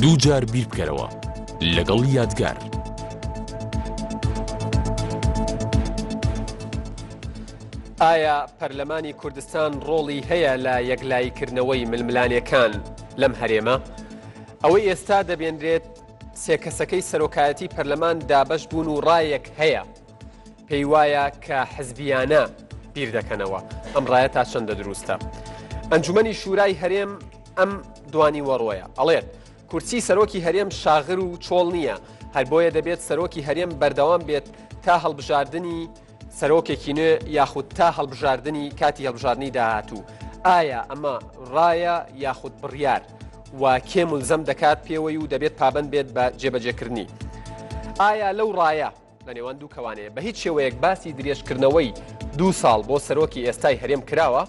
دوو جار بیر بکەرەوە لەگەڵ یادگار. ئایا پەرلەمانی کوردستان ڕۆڵی هەیە لە یەکلاییکردنەوەی ململانیەکان لەم هەرێمە؟ ئەوەی ئێستا دەبێنرێت سێ کەسەکەی سەرۆکایەتی پەرلەمان دابەش بوون و ڕایەک هەیە پێی وایە کە حزبیانە بیر دەکەنەوە. ئەم ڕایە تا چەندە دروستە؟ ئەنجومەنی شورای هەرێم ئەم دوانی وەڕۆیە ئەڵێت کورسی سەرۆکی هەرێم شاغر و چۆڵ نییە، هەر بۆیە دەبێت سەرۆکی هەرێم بەردەوام بێت تا هەڵبژاردننی سەرۆکێکی نوێ یاخود تا هەڵبژاردننی کاتی هەڵبژاردننی داهاتوو. ئایا ئەمە ڕایە یاخود بڕیار و کێ ملزەم دەکات پێوەی و دەبێت پابند بێت بە جێبەجێکردنی؟ ئایا لەو ڕایە لە نێوان دوو کەوانەیە بە هیچ شێوەیەک باسی درێژکردنەوەی 2 ساڵ بۆ سەرۆکی ئێستای هەرێم کراوە؟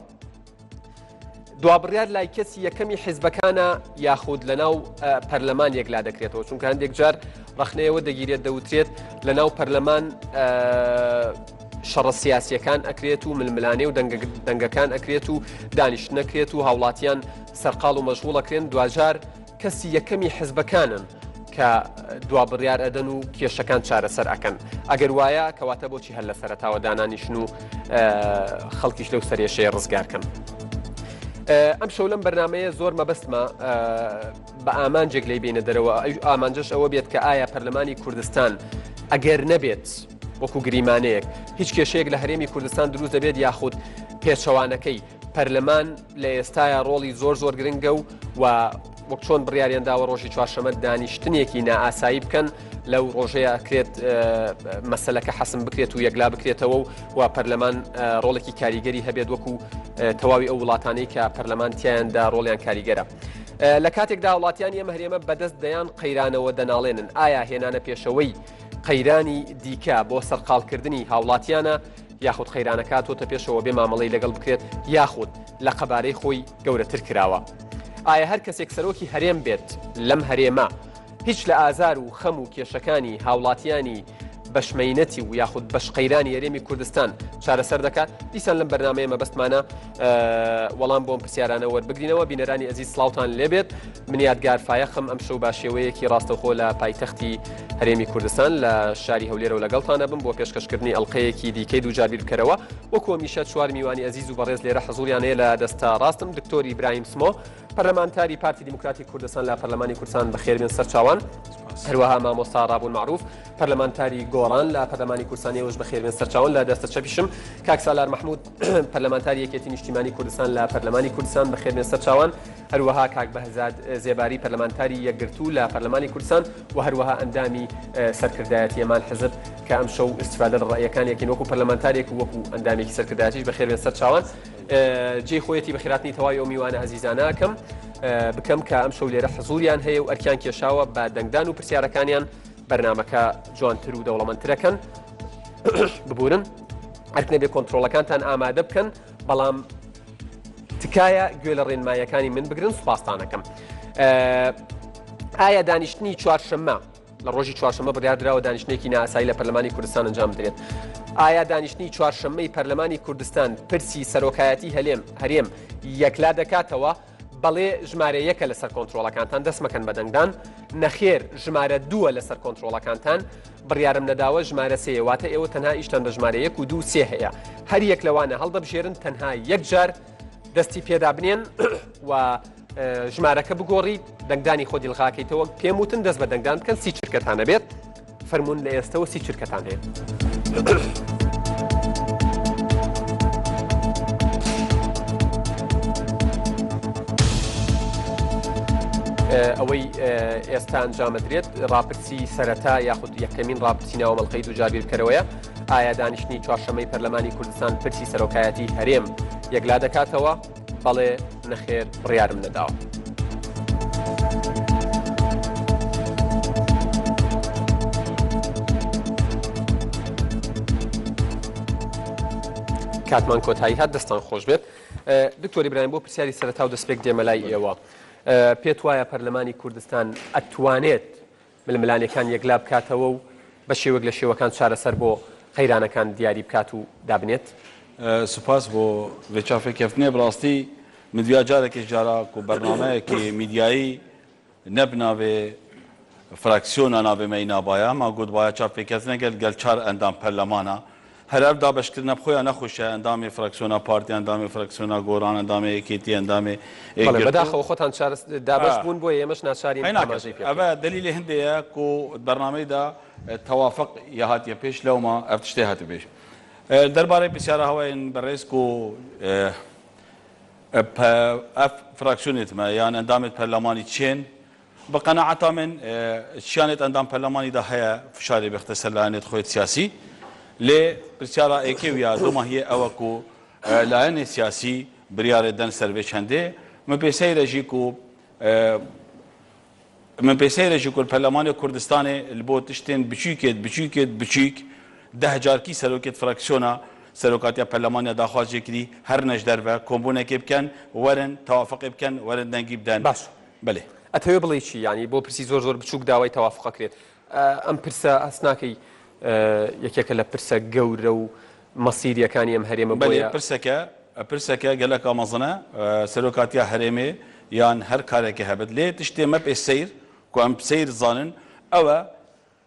دوابڕیار لای کەسی یەکەمی حیزبەکانە یاخود لەناو پەرلەمان یەکلا دەکرێتەوە، چونکە هەندێک جار ڕەخنەیەوە دەگیرێت دەوترێت لەناو پەرلەمان شەڕە سیاسیەکان ئەکرێت و ململانێ و دەنگەکان ئەکرێت و دانیشت نەکرێت و هاوڵاتیان سەرقاڵ و مەشغوڵەکرێن. دوجار کەسی یەکەمی حیزبەکانن کە دوابڕیار ئەدەن و کێشەکان چارەسەر ئەکەن. ئەگەر وایە کەواتە بۆچی هەر لە سەرەتاوە دانانیشن و خەڵکیش لەو سەرێشەیە ڕزگارکەن. ئەم شەو لەم بەرنمەیە زۆر مەبەستمە بە ئامانجێک لی بینە دەرەوە. ئامانجەش ئەوە بێت کە ئایا پەرلەمانی کوردستان ئەگەر نەبێت وەکو گریمانەیەک هیچ کێشەیەک لە هەرێمی کوردستان دروست دەبێت یاخود پێچەوانەکەی پەرلەمان لە ئێستاە ڕۆڵی زۆر گرنگە و وەک چۆن بڕیاریانداوە ڕۆژی چوارشەمە دانیشتنێکی نائاسایی بکەن لەو ڕۆژەیە ئەکرێت مەسەلەکە حەسم بکرێت و یەکلا بکرێتەوە و پەرلەمان ڕۆڵێکی کاریگەری هەبێت وەکو تەواوی ئەو وڵاتانەی کە پەرلەمانتیاندا ڕۆڵیان کاریگەرە. لە کاتێکدا وڵاتیانی ئەم هەرێمە بەدەست دەیان قەیرانەوە دەناڵێنن. ئایا هێنانە پێشەوەی قەیرانی دیکە بۆ سەرقاڵکردنی هاوڵاتیانە یاخود قەیرانەکە تۆتە پێشەوە بێ مامەڵەی لەگەڵ بکرێت یاخود لە قەبارەی خۆی گەورەتر کراوە؟ ئایا هەر کەسێک سەرۆکی هەرێم بێت لەم هەرێمە هیچ لە ئازار و خەم و کێشەکانی هاوڵاتیانی بەشمەینەتی و یاخود بەشقەیرانی هەرێمی کوردستان چارەسەر دەکات؟ دیسان لەم بەرنمەیە مەبەستمانە وەڵام بۆم پرسیارانە وەربگرینەوە. بینەرانی ئەزیز سلااوان لێبێت. من یادگار فایەخم ئەم شەو باشێوەیەکی ڕاستەخۆ لە پایتەختی هەرێمی کوردستان لە شاری هەولێرە و لەگەڵتانە بم بۆ پێشکەشکردنی ئەڵلقەیەکی دیکەی دووجار بیر بکەرەوە. وەکو میشە چوار میوانی ئەزیز و بەڕێز لێرە حەزوریانەیە لە دەستا ڕاستم دکتۆری ئیبراهیم سمۆ پەرلەمانتاری پارتی دیموکراتی کوردستان لە پەرلەمانی کوردستان بەخێربێن سەرچاوان، هەروەها مامۆستا ڕابوون معروف پەرلەمانتاری گۆڕان لە پەرلەمانی کوردستانیەوەش بەخێربێن سەرچاوان لە دەستە چەپیشم، کاک سالار محمود پەرلەمانتاری یەکێتی نیشتیمانی کوردستان لە پەرلەمانی کوردستان بەخێربێن سەرچاوان، هەروەها کاک بەهزاد زێباری پەرلەمانتاری یەکگرتوو لە پەرلەمانی کوردستان و هەروەها ئەندامی سەرکردایەتی ئەمان حزب کە ئەم شەو استفادە لە ڕایەکانێکی وەکو پەرلەمانتارێک و وەکو ئەندامێکی سەرکردایەتیش بەخێربێن سەرچاوان. جێی خۆیەتی بەخێراتنی تەواوی ئەو میوانە ئەزیزانەکەم بکەم کە ئەم شەو لێرە حزوریان هەیە و ئەرکیان کێشاوە بە دەنگدان و پرسیارەکانیان بەرنمەکە جوانتر و دەوڵەمەندترەکەن ببورن، ئەرکنە بێ کۆنتترۆلەکانتان ئامادە بکەن، بەڵام تکایە گوێ لە ڕێنمایەکانی من بگرن. سوپاسانەکەم. ئایا دانیشتنی چوارشەممە لە ڕۆژی چوارشەممە بڕیاردراوە دانیشتێکی ناسایی لە پەرلەمانی کوردستان ئەنجام درێت؟ ئایا دانیشتنی چوارشەممەی پەرلەمانی کوردستان پرسی سەرۆکایەتی هەرێم یەکلا دەکاتەوە؟ بەڵێ ژمارە یەکە لەسەر کۆنتترۆلەکانتان دەست مەکەن بە دەنگدان، نەخێر ژمارە دووە لەسەر کۆنتترۆلەکانتان، بڕیارم نەداوە ژمارە سێ، واتە ئێوە تەنها ئیشتان بە ژمارە 1 و 2 3 هەیە، هەر یەک لەوانە هەڵدەبژێرن تەنها یەک جار دەستی پێدا بنێن و ژمارەکە بگۆڕیت دەنگدانی خۆ دیڵخاکەیتەوە. پێم وتن دەست بە دەنگدان بکەن، 30 چرکەتانە بێت، فەرمونون لە ئێستەوە 30 چرکەتان هەیە. ئەوەی ئێستا ئەنجامەدرێت ڕاپرسی سەرەتا یاخود یەکەمین ڕاپرسی ناوەمەڵقەی دووجار بیر بکەرەوەیە. ئایا دانیشتنی چوارشەممەی پەرلەمانی کوردستان پرسی سەرۆکایەتی هەرێم یەکلا دەکاتەوە؟ بەڵێ نەخێر بڕیارم نەداوە. کاتمان کۆتایی هات دەستان خۆش بێت. دکتۆر ئیبراهیم بۆ پرسیاری سەرەتا و دەستپێک دێمەلای ئێوە، پێت وایە پەرلەمانی کوردستان ئەتوانێت ململانەکان یەکلا بکاتەوە و بە شێوەک لە شێوەکان چارەسەر بۆ قەیرانەکان دیاری بکات و دابنێت؟ سپاس بۆ vêçafekeftinê bi rastî min duya carekê jara ku bernameyekê mîdyayî نبنا به فراکسیون ناوی مینا بایا ما گود بایا چاپ کس نگل چار اندام پرلمانا هر اف دا بشکرنا بخویا نخوشه اندام فراکسیون پارتی اندام فراکسیون گوران اندام اکیتی اندام بله بداخل خودتان چار دابش بون بوی مش نشاریم تماشی اما دلیل هندیه کو برنامه دا توافق یهات پیش لو ما افتشتهات پیش درباره بسیار هواین برئیس کو اف فراکسیونیت ما يعني اندام برلماني تشين بقناعة من شانت اندام برلماني ده هي فشاري باختصار لانت خويت سياسي لي بسيارة ايكي ويا دوما هي اوكو لان سياسي بريار دن سربيش هندي من بيسير جيكو البرلمان كردستاني البوت تشتين بچيك ده جاركي سلوكت فراكسيونا سلوكاتيا برلمانيا داخواز جكري هر نجدر و كومبونا كيبكن ورن توافق بكن ورن دنگي بدن باش بله اتوي بلي شي يعني بو برسي زور بچوك داوي توافق كريت ام برسا اسناكي يكيك لا برسا غورو مصير يكاني ام هريم بله برسكا قالك امازنا سلوكاتيا هريمي يعني هر كارك هبد ليه تشتي ما بيسير كو ام بسير ظانن او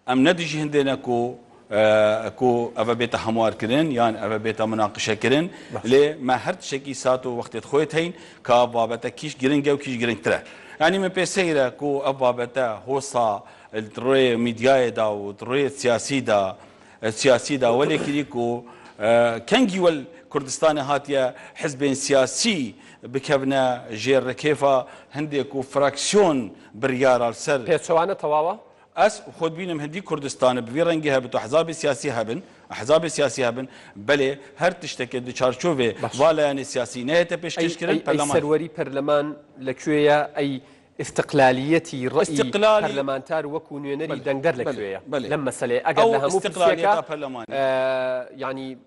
ام ندجي هندنا كو افا بيتا حموار كرين يعني افا بيتا مناقشه كرين ليه ما هر شكي ساتو وقت خويت هين كا بابتا كيش جرينجا وكيش جرينج ترى يعني من بيسيرا كو ابابتا هوصا الدروي ميديا دا ودروي سياسي دا ولا كريكو كانجي والكردستان هاتيا حزب سياسي بكبنا جير كيفا هنديكو فراكسيون بريار السر بيتشوانا تواوا اس خود بينم هندي كردستان بفيرنجي هبت احزاب سياسي هبن بله هر تشتكي دي چارچوبه والا يعني سياسي نهته پیش كشكرن برلمان اي سروري برلمان لكويا اي استقلاليتي رأي برلمانتار وكونيونري دنگدر لكويا لما سلي اگر لها استقلالية برلمان يعني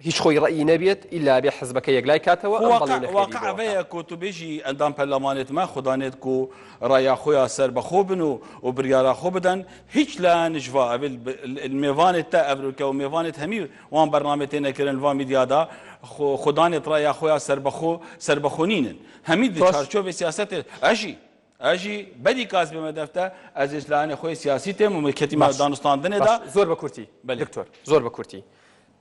هیچ خوی رأی نبیت الا به حزبك يقلاي كاتوا واقع بيا كنت بيجي اندام برلمانت ما خدانت كو رايا خويا سر بخوبن وبريارا خوبدن هيك لا نجوا الميفان تا افريكا وميفان همي وان برنامجنا كرن فان ميديا دا خدانت رايا خويا سر بخونين همي دي چارچوب سياست اجي بدي كاز بمدفته عزيز لانه خوي سياسي تم ومكتي ما دانستان دندا زور بكورتي دكتور زور بكورتي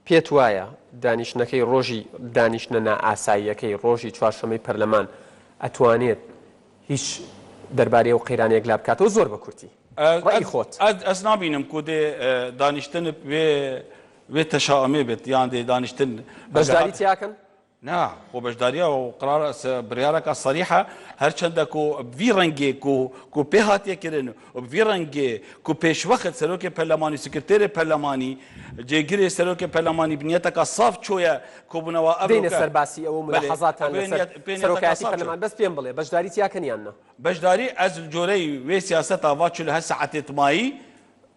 پێت وایە دانیشتنەکەی ڕۆژی دانیشتنە نائاساییەکەی ڕۆژی چوارشەمەی پەرلەمان ئەتوانێت هیچ دەربارەی ئەو قەیرانەیەک لا بکاتەوە زۆر بە کورتی ڕای خۆت ئەس نابینم کو دێ دانیشتن وێ تەشاؤمێ بێت یان دێ دانیشتن بەشداری تیاکەن نا خو بجداريا وقرار بريارك الصريحه هرچندكو بفي رنگي كو بهاتيه كرن وبفي رنگي كو پیش وقت سلوك برلماني سكرتير برلماني جيگري سلوك برلماني بنيتك الصاف چويا كو بنوا بين السرباسي او ملاحظات سلوكاتي برلمان بس بين بلي بجداري تياكن يانا بجداري از الجوري وي سياسه واتشل هساعه تماي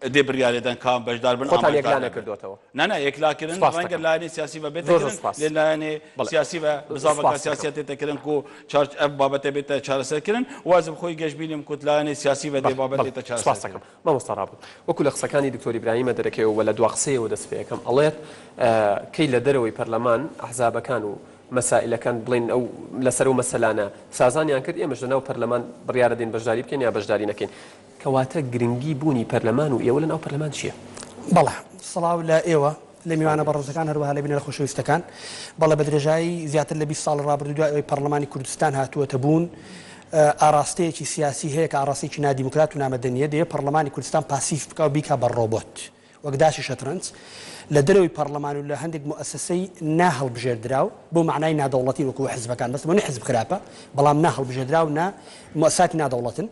دي بريالي دان كان بجدار بن عمل يكلانا كردوتو نا يكلاكرن رنگ لاني سياسي وبيتكرن لاني سياسي وبزابك سياسيه تكرن كو تشارج اف بابته بيت تشارسر كرن وازم خوي جشبينم كنت لاني سياسي ودي بابته تشارسر ما مستراب وكل قسكاني دكتور ابراهيم دركي ولا دوقسي ودسفيكم الله كي لدروي برلمان احزاب كانوا مسائل كان بلين او لسرو مسلانا سازانيان كرد ايمش نو برلمان بريار دين بجداري بكين يا بجداري نكين كواتا گرنگی بوونی پەرلەمان و ئێوە لە ناو پەرلەمان چییە؟ بەڵێ سڵاو لە ئێوە لە میوانە بەڕۆزەکان هەروەها لە بینە لە خۆشەویستەکان بەڵێ بە درێژایی زیاتر لە 20 ساڵ ڕابردوو دوای ئەوەی پەرلەمانی کوردستان هاتووەتە بوون ئاراستەیەکی سیاسی هەیە کە ئاراستەیەکی نادیموکرات و نامەدەنیە دەیە پەرلەمانی کوردستان پاسیف بکە و بیکە بە ڕۆبۆت وەک داشی شەترەنج لە دەرەوەی پەرلەمان و لە هەندێک مؤسسەی ناهەڵبژێردراو بۆ معنای نادەوڵەتی وەکو حزبەکان بەس بۆ حزب خراپە بەڵام ناهەڵبژێردراو نا مؤسساتی نادەوڵەتن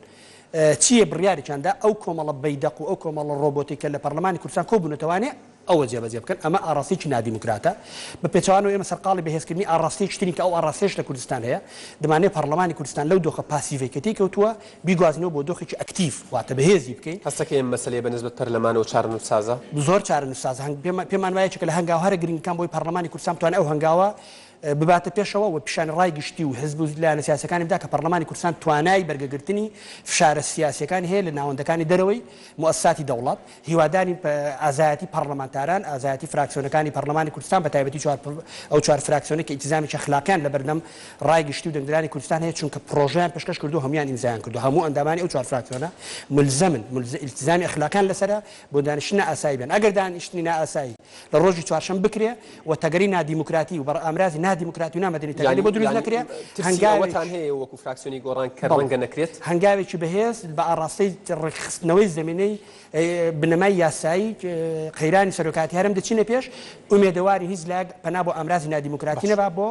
چیە بڕیاریاندا ئەو کۆمەڵە بەیدەق و ئەو کۆمەڵە ڕۆبۆتیکە لە پەرلەمانی کوردستان کۆبوونەتەوانێ ئەوە جێبەجێ بکەن ئەمە ئاراستێکی نادیموکراتە بە پێچوانەوە ئێمە سەرقاڵی بەهێزکردنی ئاراستەیەکی ترین کە ئەو ئاراستەیەش لە کوردستان هەیە دەمانێت پەرلەمانی کوردستان لەو دۆخە پاسیڤی کە تێکەوتووە بیگوازنەوە بۆ دۆخێکی ئەکتیڤ واتە بەهێزی بکەین هەستەکەی مەسەلەی بەنسبەت پەرلەمان و چارەنووسسازە زۆر چارەنووسساز پێمان وایە کە لە هەنگاو هەرە گرنگەکان بۆی پەرلەمانی کوردستان توانێت ئەو هەنگاوە بباتە پێشەوە و پیشان ڕای گشتی و حزب و لایەنە سیاسەکانی بدا کە پەرلەمانی کوردستان توانای بەرگەگرتنی فشارە سیاسیەکانی هەیە لە ناوەندەکانی دەرەوەی مؤسساتی دەوڵات هیواداری ئازایەتی پەرلەمانتاران ئازایەتی فراکسیۆنەکانی پەرلەمانی کوردستان بە تایبەتی ئەو چوار فراکسیۆنە کە ئیلتیزامی ئەخلاقیان لە بەردەم ڕای گشتی و دەنگدرانی کوردستان هەیە چونکە پرۆژەیان پێشکەش کردو هەمویان ئیمزایان کردو هەموو ئەندامانی ئەو چوار فراکسیۆنە ملزمن ئیلتیزامی ئەخلاقیان لەسرە بۆ دانیشتنە ئاسایی بێن ئەگەر دانیشتنی نائاسایی لە ڕۆژی چوارشەمە بکرێ و تەگەری نادیموکراتی و بەرئامرازی نادیموکراتی و نامەدەنی تەگەری بۆ دروست نەکرێ هەنگاوتان هەیە وەکو فراکسیۆنی گۆڕان کە ڕەنگە نەکرێت هەنگاوێکی بەهێز بە ئاڕاستەی ڕێکخستنەوەی زمینەی بنەمای یاسایی قەیرانی سەرۆکاتی هەرم دەچینە پێش ئومێدەواری هیچ لاگ پەنا بۆ ئامرازی نادیموکراتی نەبا بۆ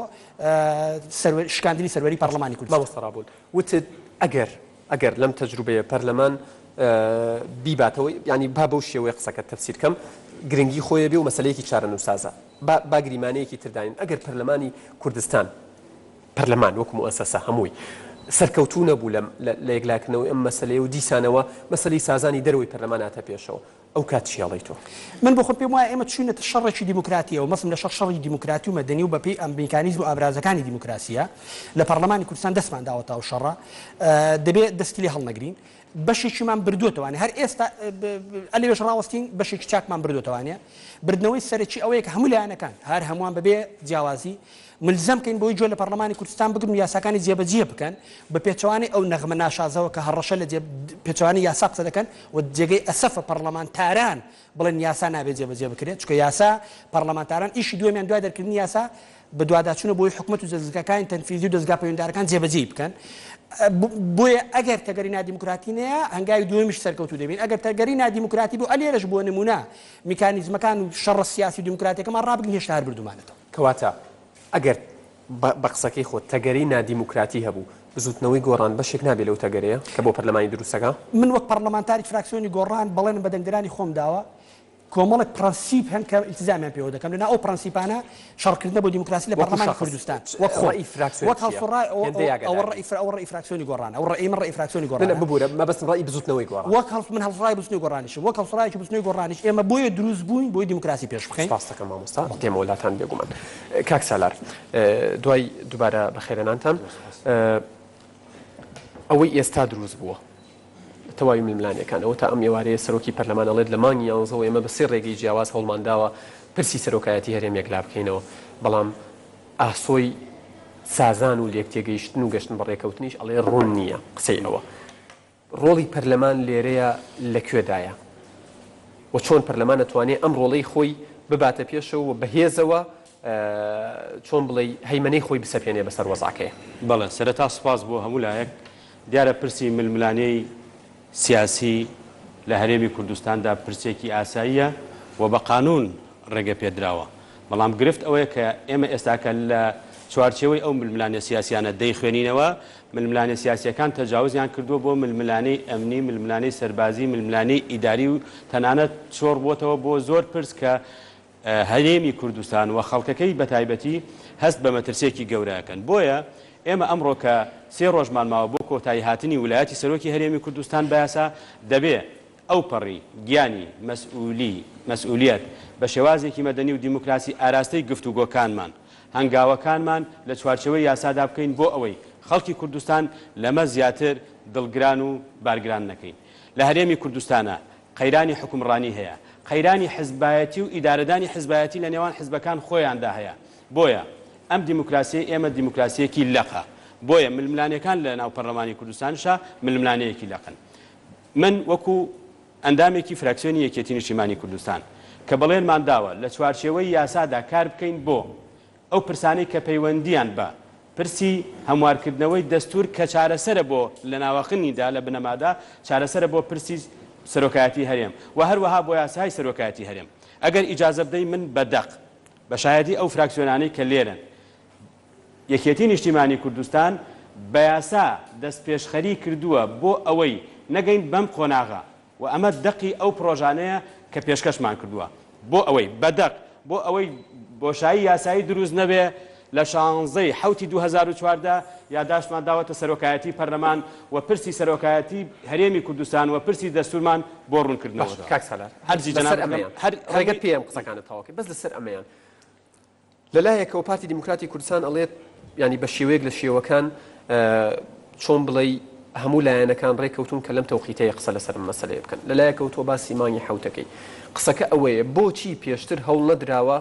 شکاندنی سەروەری پەرلەمانی کوردستان مامۆستا وتت ئەگەر لەم تەجروبەیە پەرلەمان بیباتەوەی ینی با بەو شێوەیە قسەکە تەفسیر کەم گرنگی خۆیە بێ و مەسلەیەکی چارەنووسازە با گریمانەیەکی ترداین ئەگەر پەرلەمانی کوردستان پەرلەمان وەکو مؤسسە هەمووی سەرکەوتوو نەبوو لە یەکلاکردنەوەی ئەم مەسلەیە و دیسانەوە مەسلەی سازانی دەرەوەی پەرلەمان هاتە پێشەوە ئەو کات چیاڵی تۆ من بۆ خۆم پێم وایە ئێمە چوینەتە شەڕێکی دیموکراتیەوە مەسم لە شەڕی دیموکراتی و مەدەنی و بەپێی ئەم میکانیزم و ئابرازەکانی دیموکراسیە لە پەرلەمانی کوردستان دەستمان داوەتەوە شەڕە دەبێت دەستی لێ هەڵنەگرین بەشێکیمان بردووەتەوانێ هەر ئێستا ئەلێش ڕاوەستین بەشێکی چاکمان بردووەتەوانێ بردنەوەی سەرەکی ئەوەیە کە هەموو لایەنەکان هەر هەمووان بەبێ جیاوازی ملزم کەین بۆی جۆ لە پەرلەمانی کوردستان بگرن و یاساکانی جێبەجێ بکەن بە پێچەوانی ئەو نەغمە ناشازەوە کە هەڕەشە لە پێچەوانی یاسا قسە دەکەن و جێگەی ئەسەفە پەرلەمانتاران بڵێن یاسا نابێت جێبەجێ بکرێت چونکە یاسا پەرلەمانتاران ئیشی دوێمیان دوای دەرکردنی یاسا بە دوواداچوونە بۆی حکومەت و دەستگاکانی تەنفیزی و دەستگا پەیوەنددارەکان جێبەجێ بکەن بۆیە ئەگەر تەگەری نادیموکراتی نەیە هەنگاوی دوێمیش سەرکەوتوو دەبین ئەگەر تەگەری نادیموکراتی بوو ئەلێرەش بۆ نمونە میکانیزمەکان و شەڕە سیاسی و دیموکراتیەکەمان ڕابگرین هێشتا هەر بردومانێتەوە کەواتە ئەگەر بە قسەکەی خۆت تەگەری نادیموکراتی هەبوو بزوتنەوەی گۆڕان بەشێک نابێت لەو تەگەرەیە کە بۆ پەرلەمانی دروستەکە من وەک پەرلەمانتاری فراکسیۆنی گۆڕان بەڵێن بە دەنگدرانی خۆم داوە کۆمەڵێک پرەنسیپ هەن کە ئیلتیزامیان پێوە دەکەم لەنا ئەو پرەنسیپانە شەڕکردنە بۆ دیموکراسی لە پەرلەمانی کوردستان وەک ڕەئی فراکسیۆنی گۆڕان ئەو ڕەئی من ڕەئی فراکسیۆنی گۆڕان ببوورە مەبەستم ڕەئی بزوتنەوەی گۆڕان وەک من هەڵسڕای بزنەوەی گۆڕانیش وەک هەڵسڕایکی بزنەوەی گۆڕانیش ئێمە بۆیە دروست بووین بۆی دیموکراسی پێش بخەین ڕاستەکەم مامۆستا دێمە وڵاتان بێگومان کاک سالار دوای دووبارە بەخێرانانتان ئەوەی ئێستا دروست بووە تەواوی ململانەکانەوە تا ئەم ئێوارەیە سەرۆکی پەرلەمان ئەڵێت لە مانگی 11 ئێمە بە سێ ڕێگەی جیاواز هەوڵمانداوە پرسی سەرۆکایەتی هەرێمێک لا بکەینەوە بەڵام ئاسۆی سازان و لێکتێگەیشتن و گەشتن بە ڕێکەوتنیش ئەڵێ ڕوون نییە قسەی ئەوە ڕۆڵی پەرلەمان لێرەیە لەکوێدایە و چۆن پەرلەمان دەتوانێت ئەم ڕۆڵەی خۆی بباتە پێشەوە و بەهێزەوە چۆن بڵێ هەیمەنەی خۆی بسەپێنێ بەسەر وەزعەکەیە بەڵێ سەرەتا سوپاس بۆ هەموو لایەک دیارە پرسی ململانەی سیاسی لە هەرێمی کوردستاندا پرسێکی ئاساییە و بە قانون ڕێگە پێدراوە بەڵام گرفت ئەوەیە کە ئێمە ئێستاکە لە چوارچێوەی ئەو ململانە سیاسیانە دەیخوێنینەوە ململانە سیاسیەکان تەجاوزیان کردووە بۆ ململانەی ئەمنی ململانەی سەربازی ململانەی ئیداری و تەنانەت چۆڕ بۆتەوە بۆ زۆر پرس کە هەرێمی کوردستان و خەڵکەکەی بەتایبەتی هەست بە مەترسێکی گەورەکەن بۆیە ئێمە ئەمڕۆ کە سێ ڕۆژمان ماوە بۆ کۆتایی هاتنی ویلایەتی سەرۆکی هەرێمی کوردستان بەیاسا دەبێ ئەو پەڕی گیانی مەسئولیەت بە شێوازێکی مەدەنی و دیموکراسی ئاراستەی گفتوگۆکانمان هەنگاوەکانمان لە چوارچەوەی یاسادا بکەین بۆ ئەوەی خەڵکی کوردستان لەمە زیاتر دڵگران و بارگران نەکەین لە هەرێمی کوردستانە قەیرانی حکومڕانی هەیە قەیرانی حزبایەتی و ئیدارەدانی حزبایەتی لە نێوان حزبەکان خۆیاندا هەیە بۆیە ئەم دیموکراسی ئێمە دیموکراسیەکی لەقە بۆیە ململانەکان لە ناو پەرلەمانی کوردستانشا ململانەیەکی لەقن من وەکو ئەندامێکی فراکسیۆنی یەکێتی نیشتیمانی کوردستان کە بەڵێنمان داوە لە چوارچێوەی یاسادا کار بکەین بۆ ئەو پرسانەی کە پەیوەندیان بە پرسی هەموارکردنەوەی دەستور کە چارەسەرە بۆ لە ناوەخنیدا لە بنەمادا چارەسەرە بۆ پرسی سەرۆکایەتی هەرێم و هەروەها بۆ یاسای سەرۆکایەتی هەرێم ئەگەر ئیجازە بدەی من بەدەق بە شایەتی ئەو فراکسیۆنانەی کە لێرن یەکێتی نیشتیمانی کوردستان بە یاسا دەست پێشخەری کردووە بۆ ئەوەی نەگەین بەم قۆناغا و ئەمە دەقی ئەو پرۆژانەیە کە پێشکەشمان کردووە بۆ ئەوەی بەدەق بۆ ئەوەی بۆشایی یاسایی دروست نەبێ لە 16 حوتی 2014 یاداشتمان داوەتە سەرۆکایەتی پەرلەمان و پرسی سەرۆکایەتی هەرێمی کوردستان و پرسی دەستورمان بۆ ڕوونکردنەوە کاک سالار هەرجی جەناب ڕێگەت پێم قسەکانت تەواو کرد بەس لەسەر ئەمەیان لەلایەکەوە پارتی دیموکراتی کوردستان ئەڵێت ینی بە شێوەیەک لە شێوەکان چۆن بڵێ هەموو لایەنەکان ڕێککەوتون کە لەم تەوقیتەیە قسە لەسەر مەسەلەیە بکەن لەلایەکەوە تۆ باسی مانگی حوتەکەی قسەکە ئەوەیە بۆچی پێشتر هەوڵ نەدراوە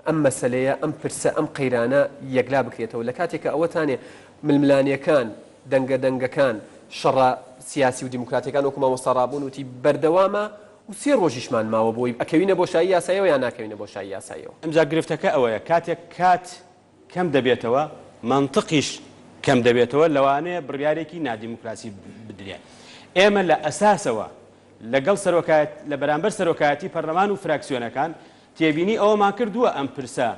ئەم مەسەلەیە ئەم پرسە ئەم قەیرانە یەکلا بکرێتەوە لە کاتێکە ئەوەتانێ ململانیەکان دەنگەکان شەڕە سیاسی و دیموکراتیەکان وەکو مامۆستا ڕابوون وتی بەردەوامە و 3 ڕۆژیشمان ماوە بۆی ئەکەوینە بۆ شایی یاساییەوە یان ناکەوینە بۆ شایی یاساییەوە ئەمجا گرفتەکە ئەوەیە کات کەم دەبێتەوە منطقیش کەم دەبێتەوە لەوانەیە بڕیارێکی نادیموکراسی بدرێت ئێمە لە ئەساسەوە لەگەڵ لە بەرامبەر سەرۆکایەتی پەرلەمان و فراکسیۆنەکان تێبینی ئەوەمان کردووە ئەم پرسە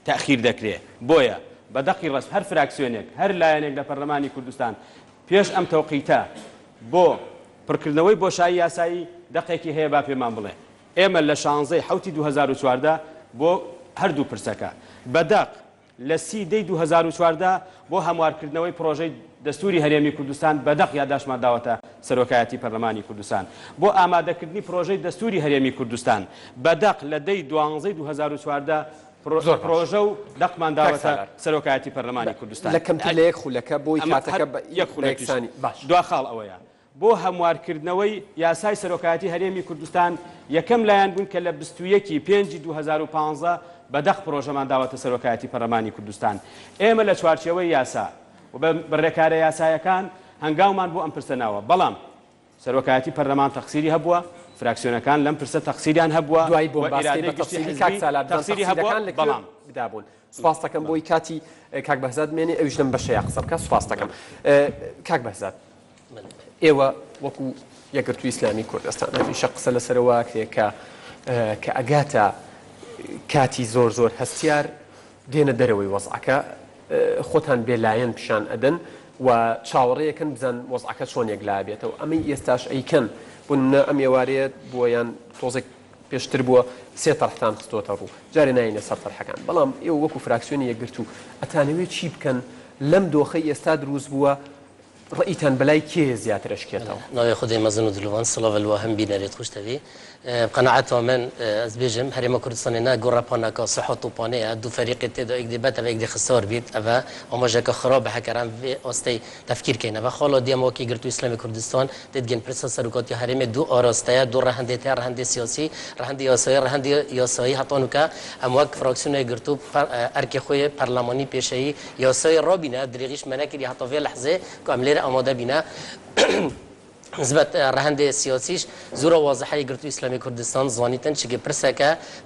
تەخیر دەکرێت بۆیە بە دەقی ڕست هەر فراکسیۆنێک هەر لایەنێک لە پەرلەمانی کوردستان پێش ئەم تەوقیتە بۆ پڕکردنەوەی بۆشایی یاسایی دەقێکی هەیە با پێمان بڵێ ئێمە لە 16 حوتی 2014 بۆ هەردوو پرسەکە بەدەق لە 30 2014 بۆ هەموارکردنەوەی پرۆژەی دەستوری هەرێمی کوردستان بەدەق یاداشمان داوەتە سەرۆکایەتی پەرلەمانی کوردستان بۆ ئامادەکردنی پرۆژەی دەستوری هەرێمی کوردستان بەدەق لە 12 2014 پرۆژە و دەقمان داوەتە سەرۆکایەتی پەرلەمانی کوردستان لە کەمتر لە یەک خولەکە بۆی کاتەکە یەک خولەکیشانی باش دوا خاڵ ئەوەیە بۆ هەموارکردنەوەی یاسای سەرۆکایەتی هەرێمی کوردستان یەکەم لایەن بوون کە لە 21 5 2015 بەدەق پرۆژەمان داوەتە سەرۆکایەتی پەرلەمانی کوردستان ئێمە لە چوارچێوەی یاسا و بە بڕێکارە یاسایەکان هەنگاومان بۆ ئەم پرسە ناوە بەڵام سەرۆکایەتی پەرلەمان تەقسیری هەبووە فراکسیۆنەکان لەم پرسە تەقسیریان هەبووە دوای بۆمباستی بە تەفسیری کاک سالار تەقسیری هەبووە بەڵام بدابوون سوپاس دەکەم بۆی کاتی کاک بەهزاد مێنێ ئەویش لەم بەشەیە قسە بکە سوپاس دەکەم کاک بەهزاد ئێوە وەکو یەکگرتووی ئیسلامی کوردستان هەمیشە قسە لەسەرەوە کرێ کە ئەگاتە کاتی زۆر هەستیار دێنە دەرەوەی وەزعەکە خۆتان بێلایەن پیشان ئەدەن و چاوەڕێیەکەن بزان وەزعەکە چۆن یەکلا بێتەوە ئەمەی ئێستاش ئەیکەن بۆ نمونە ئەم ێوارەیە بووە یان تۆزێک پێشتر بووە 3 تەرحتان خستۆتە ڕوو جارێ ناینە سەر تەرحەکان بەڵام ئێوە وەکو فراکسیۆنی یەکگرتوو ئەتانەوێت چی بکەن لەم دۆخەی ئێستا دروست بووە ڕئیتان بەلای کێ زیاتر ئەشکێتەوە ناوی خودی مەزن و دلوان سڵاو الواهم بینەرێت خوشتەوی قەنەعەتەوە من ئەس بێژم هەرێمە کوردستانێ گۆڕەپانەکە سەحەت و پانەیە دوو فەریقی تێدا یەک دەبێتەوە یەک خسار بیت ئەوە ئەماژەکە خراپ هەکەران ئۆستەی تەفکیرکەینەوە خاڵۆ دیەمەوەکی گرتووی ئیسلامی کوردستان دەتگەن پرسە سەرۆکاتی هەرێمێ دوو ئاراستەیە دوو ڕەهەندێتە ڕەهەندی سیاسی ڕەهەندی یاسایی هەتانوکە ئەم وەک فراکسیۆنی گرتوو ئەرکی خۆی پەرلەمانی پێشەیی یاسایی ڕابینە درێغیش منەکردی هەتاوێ لەحزێ کە ئەم لێرە ئامادە بینە نسبت رهند سیاسیش زور واضحه گرتو اسلامی کردستان زانیتن چه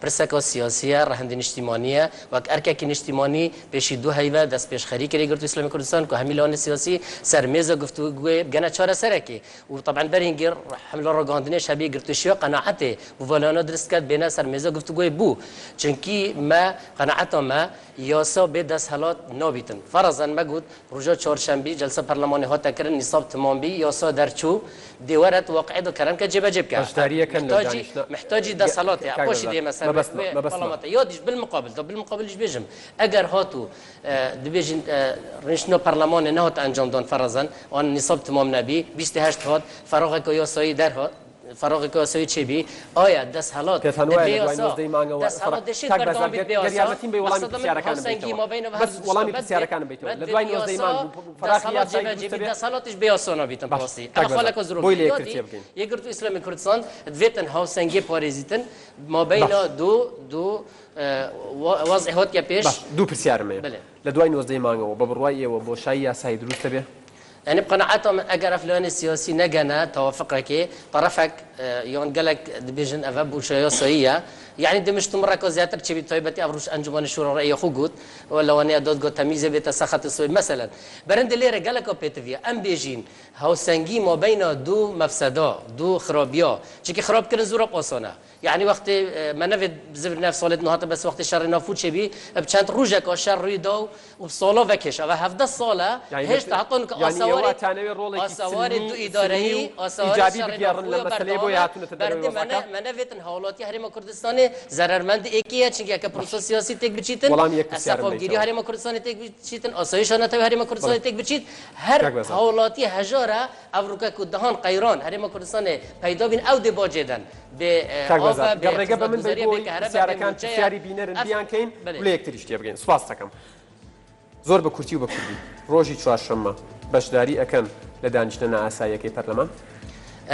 پرسکا سیاسیه رهند اجتماعیه و ارکک اجتماعی پیش دو هیوه دست پیش خری کردی گرتو اسلامی کردستان که همیلان سیاسی سرمزه گفتگوی گنه چهار سرکی و طبعا برینگر حمله راگاندنه شبیه گرتو شیا قناعته و ولانا درست کرد بین سرمزه گفتگوی بو چونکی ما قناعته ما یاسا به دست حالات نابیتن فرضاً مگود روزا چهارشنبه جلسه پارلمانی ها تکرر نصاب تمام بی یاسا درچو دیوارت واقعی دو کردن که جب کرد محتاجی دست حالات پاشی دی مثلا پارلمان یادش بالمقابلش بیشم اگر هاتو دبیجن رنشنا پارلمان نه هات انجام دان فرضاً آن نصاب تمام نبی 28 هات فراغ که یاسایی در هات فراغ کاسوی چی بی آیا دست حالات دست حالات دشید بردام بید بیاسا مقصد من حسنگی ما بین و ولامی بسیارکان بیتو لدوای 19 مانگ دست حالات جبه دست حالاتش بیاسا نبیتن پاسی انا خالق از رو یکر تو اسلام کردستان دویتن حسنگی پاریزیتن ما بین دو وضعیات که پیش دو بسیارمه لدوای 19 مانگ و ببروایی و بوشایی یاسایی درست به يعني بقناعتهم اگر فلان السياسي نجنا توافقك طرفك يون قالك دبيجن افاب وشياسيه يعني دي مش تمرك زياتر تشبي طيبتي افروش انجمان الشورى الرئيه خوجود ولا وانا دوت جو تمييز بتسخط السوي مثلا برند ليره قالك بيتفيا ام بيجين هاو سنجي ما بين دو مفسدا دو خرابيا چيكي خراب كرن زورا قاسانه يعني وقت ما نفد بزبر نفس صالت نهات بس وقت شر نافوت شبي بچند روجك شر رويدو وبصاله وكش او 17 ساله هيش تعطون كاسوا ئێوەتانەوێ ڕۆڵێکی ئاساواری دو ئیدارەیی ئیجابی بگێڕن لە مەسەلەی بۆ هاتونەتە دەرەوەی وەزارەکە منەوێتن هاوڵاتی هەرێمە کوردستانی زەرمەند ئێکیە چونکە کە پرۆسە سیاسی تێک بچیتن ئەسەفۆگیری هەرێمە کوردستانی تێک بچیتن ئاسایشانەتەوەی هەرێمە کوردستانی تێک بچیت هەر هاوڵاتی هەژارە ئەوروکە و دهان قەیران هەرێمە کوردستانی پەیدا بین ئەو دێ باجێدەن گەڕێگە بە من سیارەکان سیاری بینەرن بیانکەین لە یەکتری شتێ بگەین سوپاس دەکەم زۆر بە کورتی و بە کوردی ڕۆژی چوارشەممە بەشداری ئەەکەن لە دانیشتنە ئاساییەکەی پەرلەمان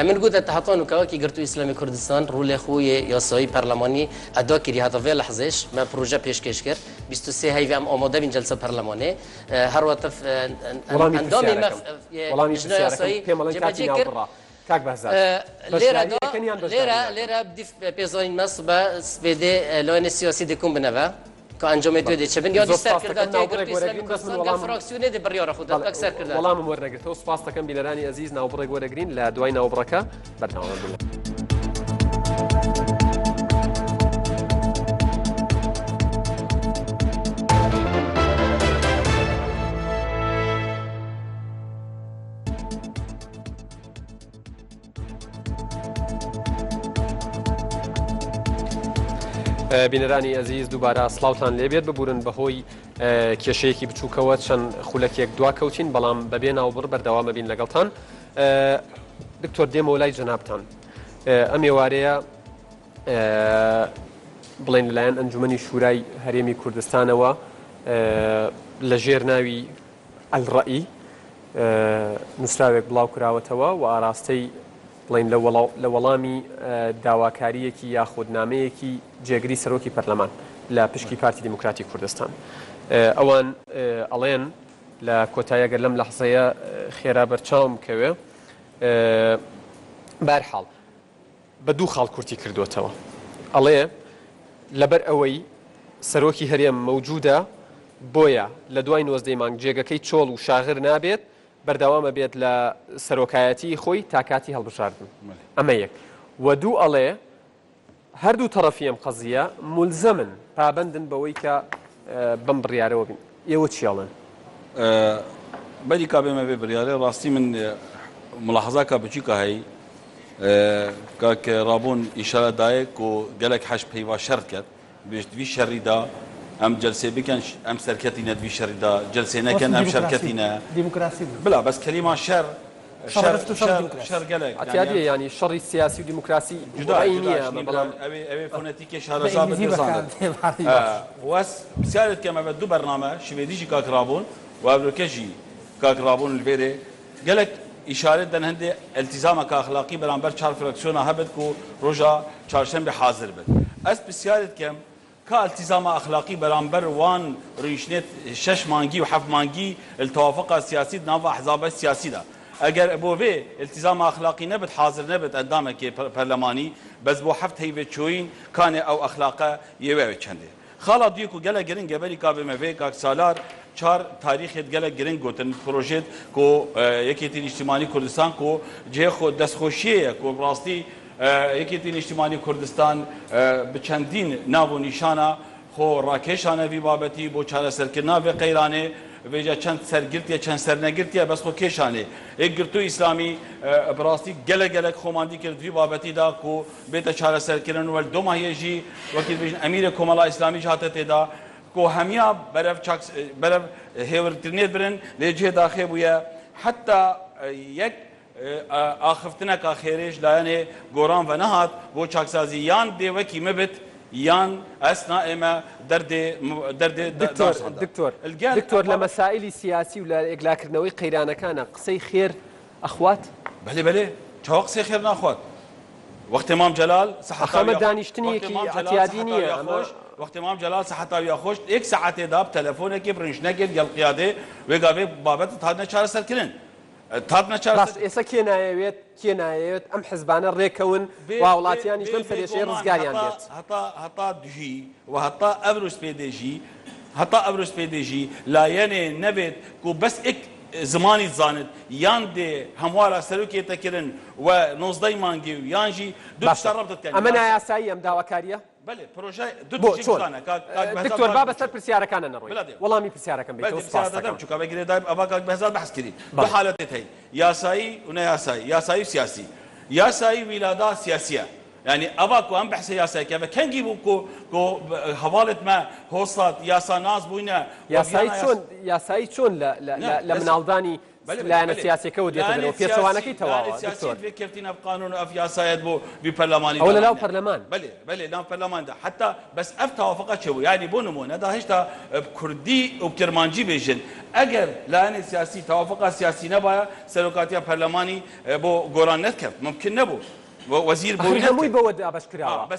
من قلت تحطون وكواكي قرتو إسلامي كردستان رولي خوي ياسوي برلماني أدوكي هذا في لحظة ما بروجا بيش كشكر بيستوسي هاي في أمودة من جلسة برلماني هر وقت أندامي ما جنا ياسوي جماجيكر كاك بهزار ليرة بدي بيزوين مصبة سبيدي لون السياسي ديكون بنفا كأنجام تودي شبن يادي سر كردن تيجي إسلامي كردستان قال فراكسيوني دي بريارة خودت أكثر كردن والله ممر نقدر تو سباس تكمل بينراني عزيز ناوبرق ورقرين لا دوينا وبركة برنامج بینەرانی ئەزیز دووبارە سڵاوتان لێبێت ببورن بەهۆی کێشەیەکی بچووکەوە چەند خولەکێک دواکەوتین بەڵام بەبێ ناوبڕ بەردەوامە بین لەگەڵتان دکتۆر دێمەوە لای جەنابتان ئەم ێوارەیە بڵێن لەلایەن ئەنجومەنی شورای هەرێمی کوردستانەوە لەژێر ناوی ئەلڕەئی نووسراوێک بڵاو کراوەتەوە و ئاراستەی بڵین لە وەڵامی داواکاریەکی یاخودنامەیەکی جێگری سەرۆکی پەرلەمان لە پشکی پارتی دیموکراتی کوردستان ئەوان ئەڵێن لە کۆتاییەگەر لەم لەحزەیە خێرا بەرچاوم کەوێ بەرحاڵ بە دوو خاڵ کورتی کردوێتەوە ئەڵێ لەبەر ئەوەی سەرۆکی هەرێم مەوجودە بۆیە لە دوای نۆزدەی مانگ جێگەکەی چۆڵ و شاغر نابێت بەردەوامە بێت لە سەرۆکایەتی خۆی تاکاتی هەڵبژاردن ئەمە یەک و دوو ئەڵێ هەردوو تەڕەفی ئەم قەزیە مولزەمن پابەندن بەوەی کە بەم بڕیارەوە بین ئێوە چیاڵن بەری کابێمە بێ بڕیارە ڕاستی من ملاحظاکە بچیکە هەی کاکە ڕابوون ئیشارە دایەک و گەلێک حەش پەیوا شەرت کرد بێشتوی شەڕیدا ئەم جلسێ بکەن ئەم سەرکەتی نەدوی شەڕیدا جلسێ نەکەن ئەم شەرکەتینە دیموکراسی بلا بەس کەلیما شەر شەر گەلێک ئەتیادیە ینی شەڕی سیاسی و دیموکراسی جودایی نییە بەڵام ئەوێ فۆنەتیکێ شارەزا بزانێت وەس پرسیارت کەمە بە دوو بەرنامە شوێدیژی کاکرابوون و ئەبرۆکەژی کاکرابوون لێرێ گەلێک ئیشارەت دەن هەندێ ئەلتیزامەکە ئەخلاقی بەرامبەر چار فرەکسیۆنە هەبێت و ڕۆژە چارشەمبێ حازر بێت ئەس پرسیارت کەم كالتزام أخلاقي برامبر وان ريشنت شش مانجي وحف مانجي التوافق السياسي نافع أحزاب السياسي ده أجر أبو في التزام أخلاقي نبت حاضر نبت قدامك برلماني بس بو حفت هيبة شوين كان أو أخلاقه يبقى چنده خالد يكو جل جرين جبلي كابي مفيك سالار چار تاریخ گله گرنگ گوتن پروژه کو یکیتین اجتماعی کردستان کو جه خود دستخوشیه کو راستی یکیتین اجتماعی کردستان به چندین ناو و نشانه خو راکشانه وی بابتی بو چاره سرکنا و قیرانه ویجا چند سرگرتیه چند سرنگرتیه بس خو کشانه یک گرتو اسلامی براستی گله خوماندی کرد وی بابتی دا کو بیت چاره سرکنن ول دو ماهی جی وقتی بیشن امیر کمالا اسلامی جاته دا کو همیا برف هیور ترنیت برن لیجه داخل بویا حتی یک آخفتنا که خیرش لایه گوران و نهاد و چاکسازی یان دیوکی مبت یان اثناء ما درد دكتور لمسائل سياسي ولا اقلاكرنوي قيرانا كان قصي خير اخوات بله چاو قصي خير اخوات وقت امام جلال صحابه دانشتني كي اعتيادينيه وقت امام جلال صحتاوی خوش یک ساعت داب تلفن کی برنش نگل گل قیاده و گاوی بابت تادنا چار سر کرن تادنا چار بس اسا كينايت ام حزبان الريكون واولاتيان يشلم فريشي رزقاريان بيت هتا دجي وهتا ابروس بي دي جي هتا ابروس بي دي جي لا يعني نبت كو بس اك زمانی زانت یان دی همواره سلوکی تکرن و نوزدای مانگی یانجی دو شربت کنی اما نایاسایی ام داواکاریه بله پروژه دو بۆ تیجی چۆن بزانه دکتۆر با بەسەر پرسیارەکانە نەڕۆی بلادێ. وەڵامی پرسیارەکەم بله بێتەوە بسیار دادم چون که بگیره دایم اول که به هزار بحث کردیم دو حالت هی یاسایی و نه یاسایی یاسایی و سیاسی یاسایی ولادا سیاسیه يعني أباكو أم بحث ياساي كيف كان جيبوا كو حوالة ما هوصات ياسا ناس بوينا یاسایی چۆن لە مناڵدانی لایەنە سیاسیەکە و دێتە دەرەوە پێچەوانەکەی تەواوە دكتور في كيفتنا بقانون أف ياسايد بو ببرلماني أو لا برلمان بله لا برلمان ده حتى بس أف توافقات شو يعني بو نمونه ده هشتا بكردي وبكرمانجي بيجن أجر لایەنە سیاسی توافقات سیاسی نبايا سلوكاتيا برلماني بو قران نذكر ممكن نبو وزير بوي هەمووی بەوە دابش کراوە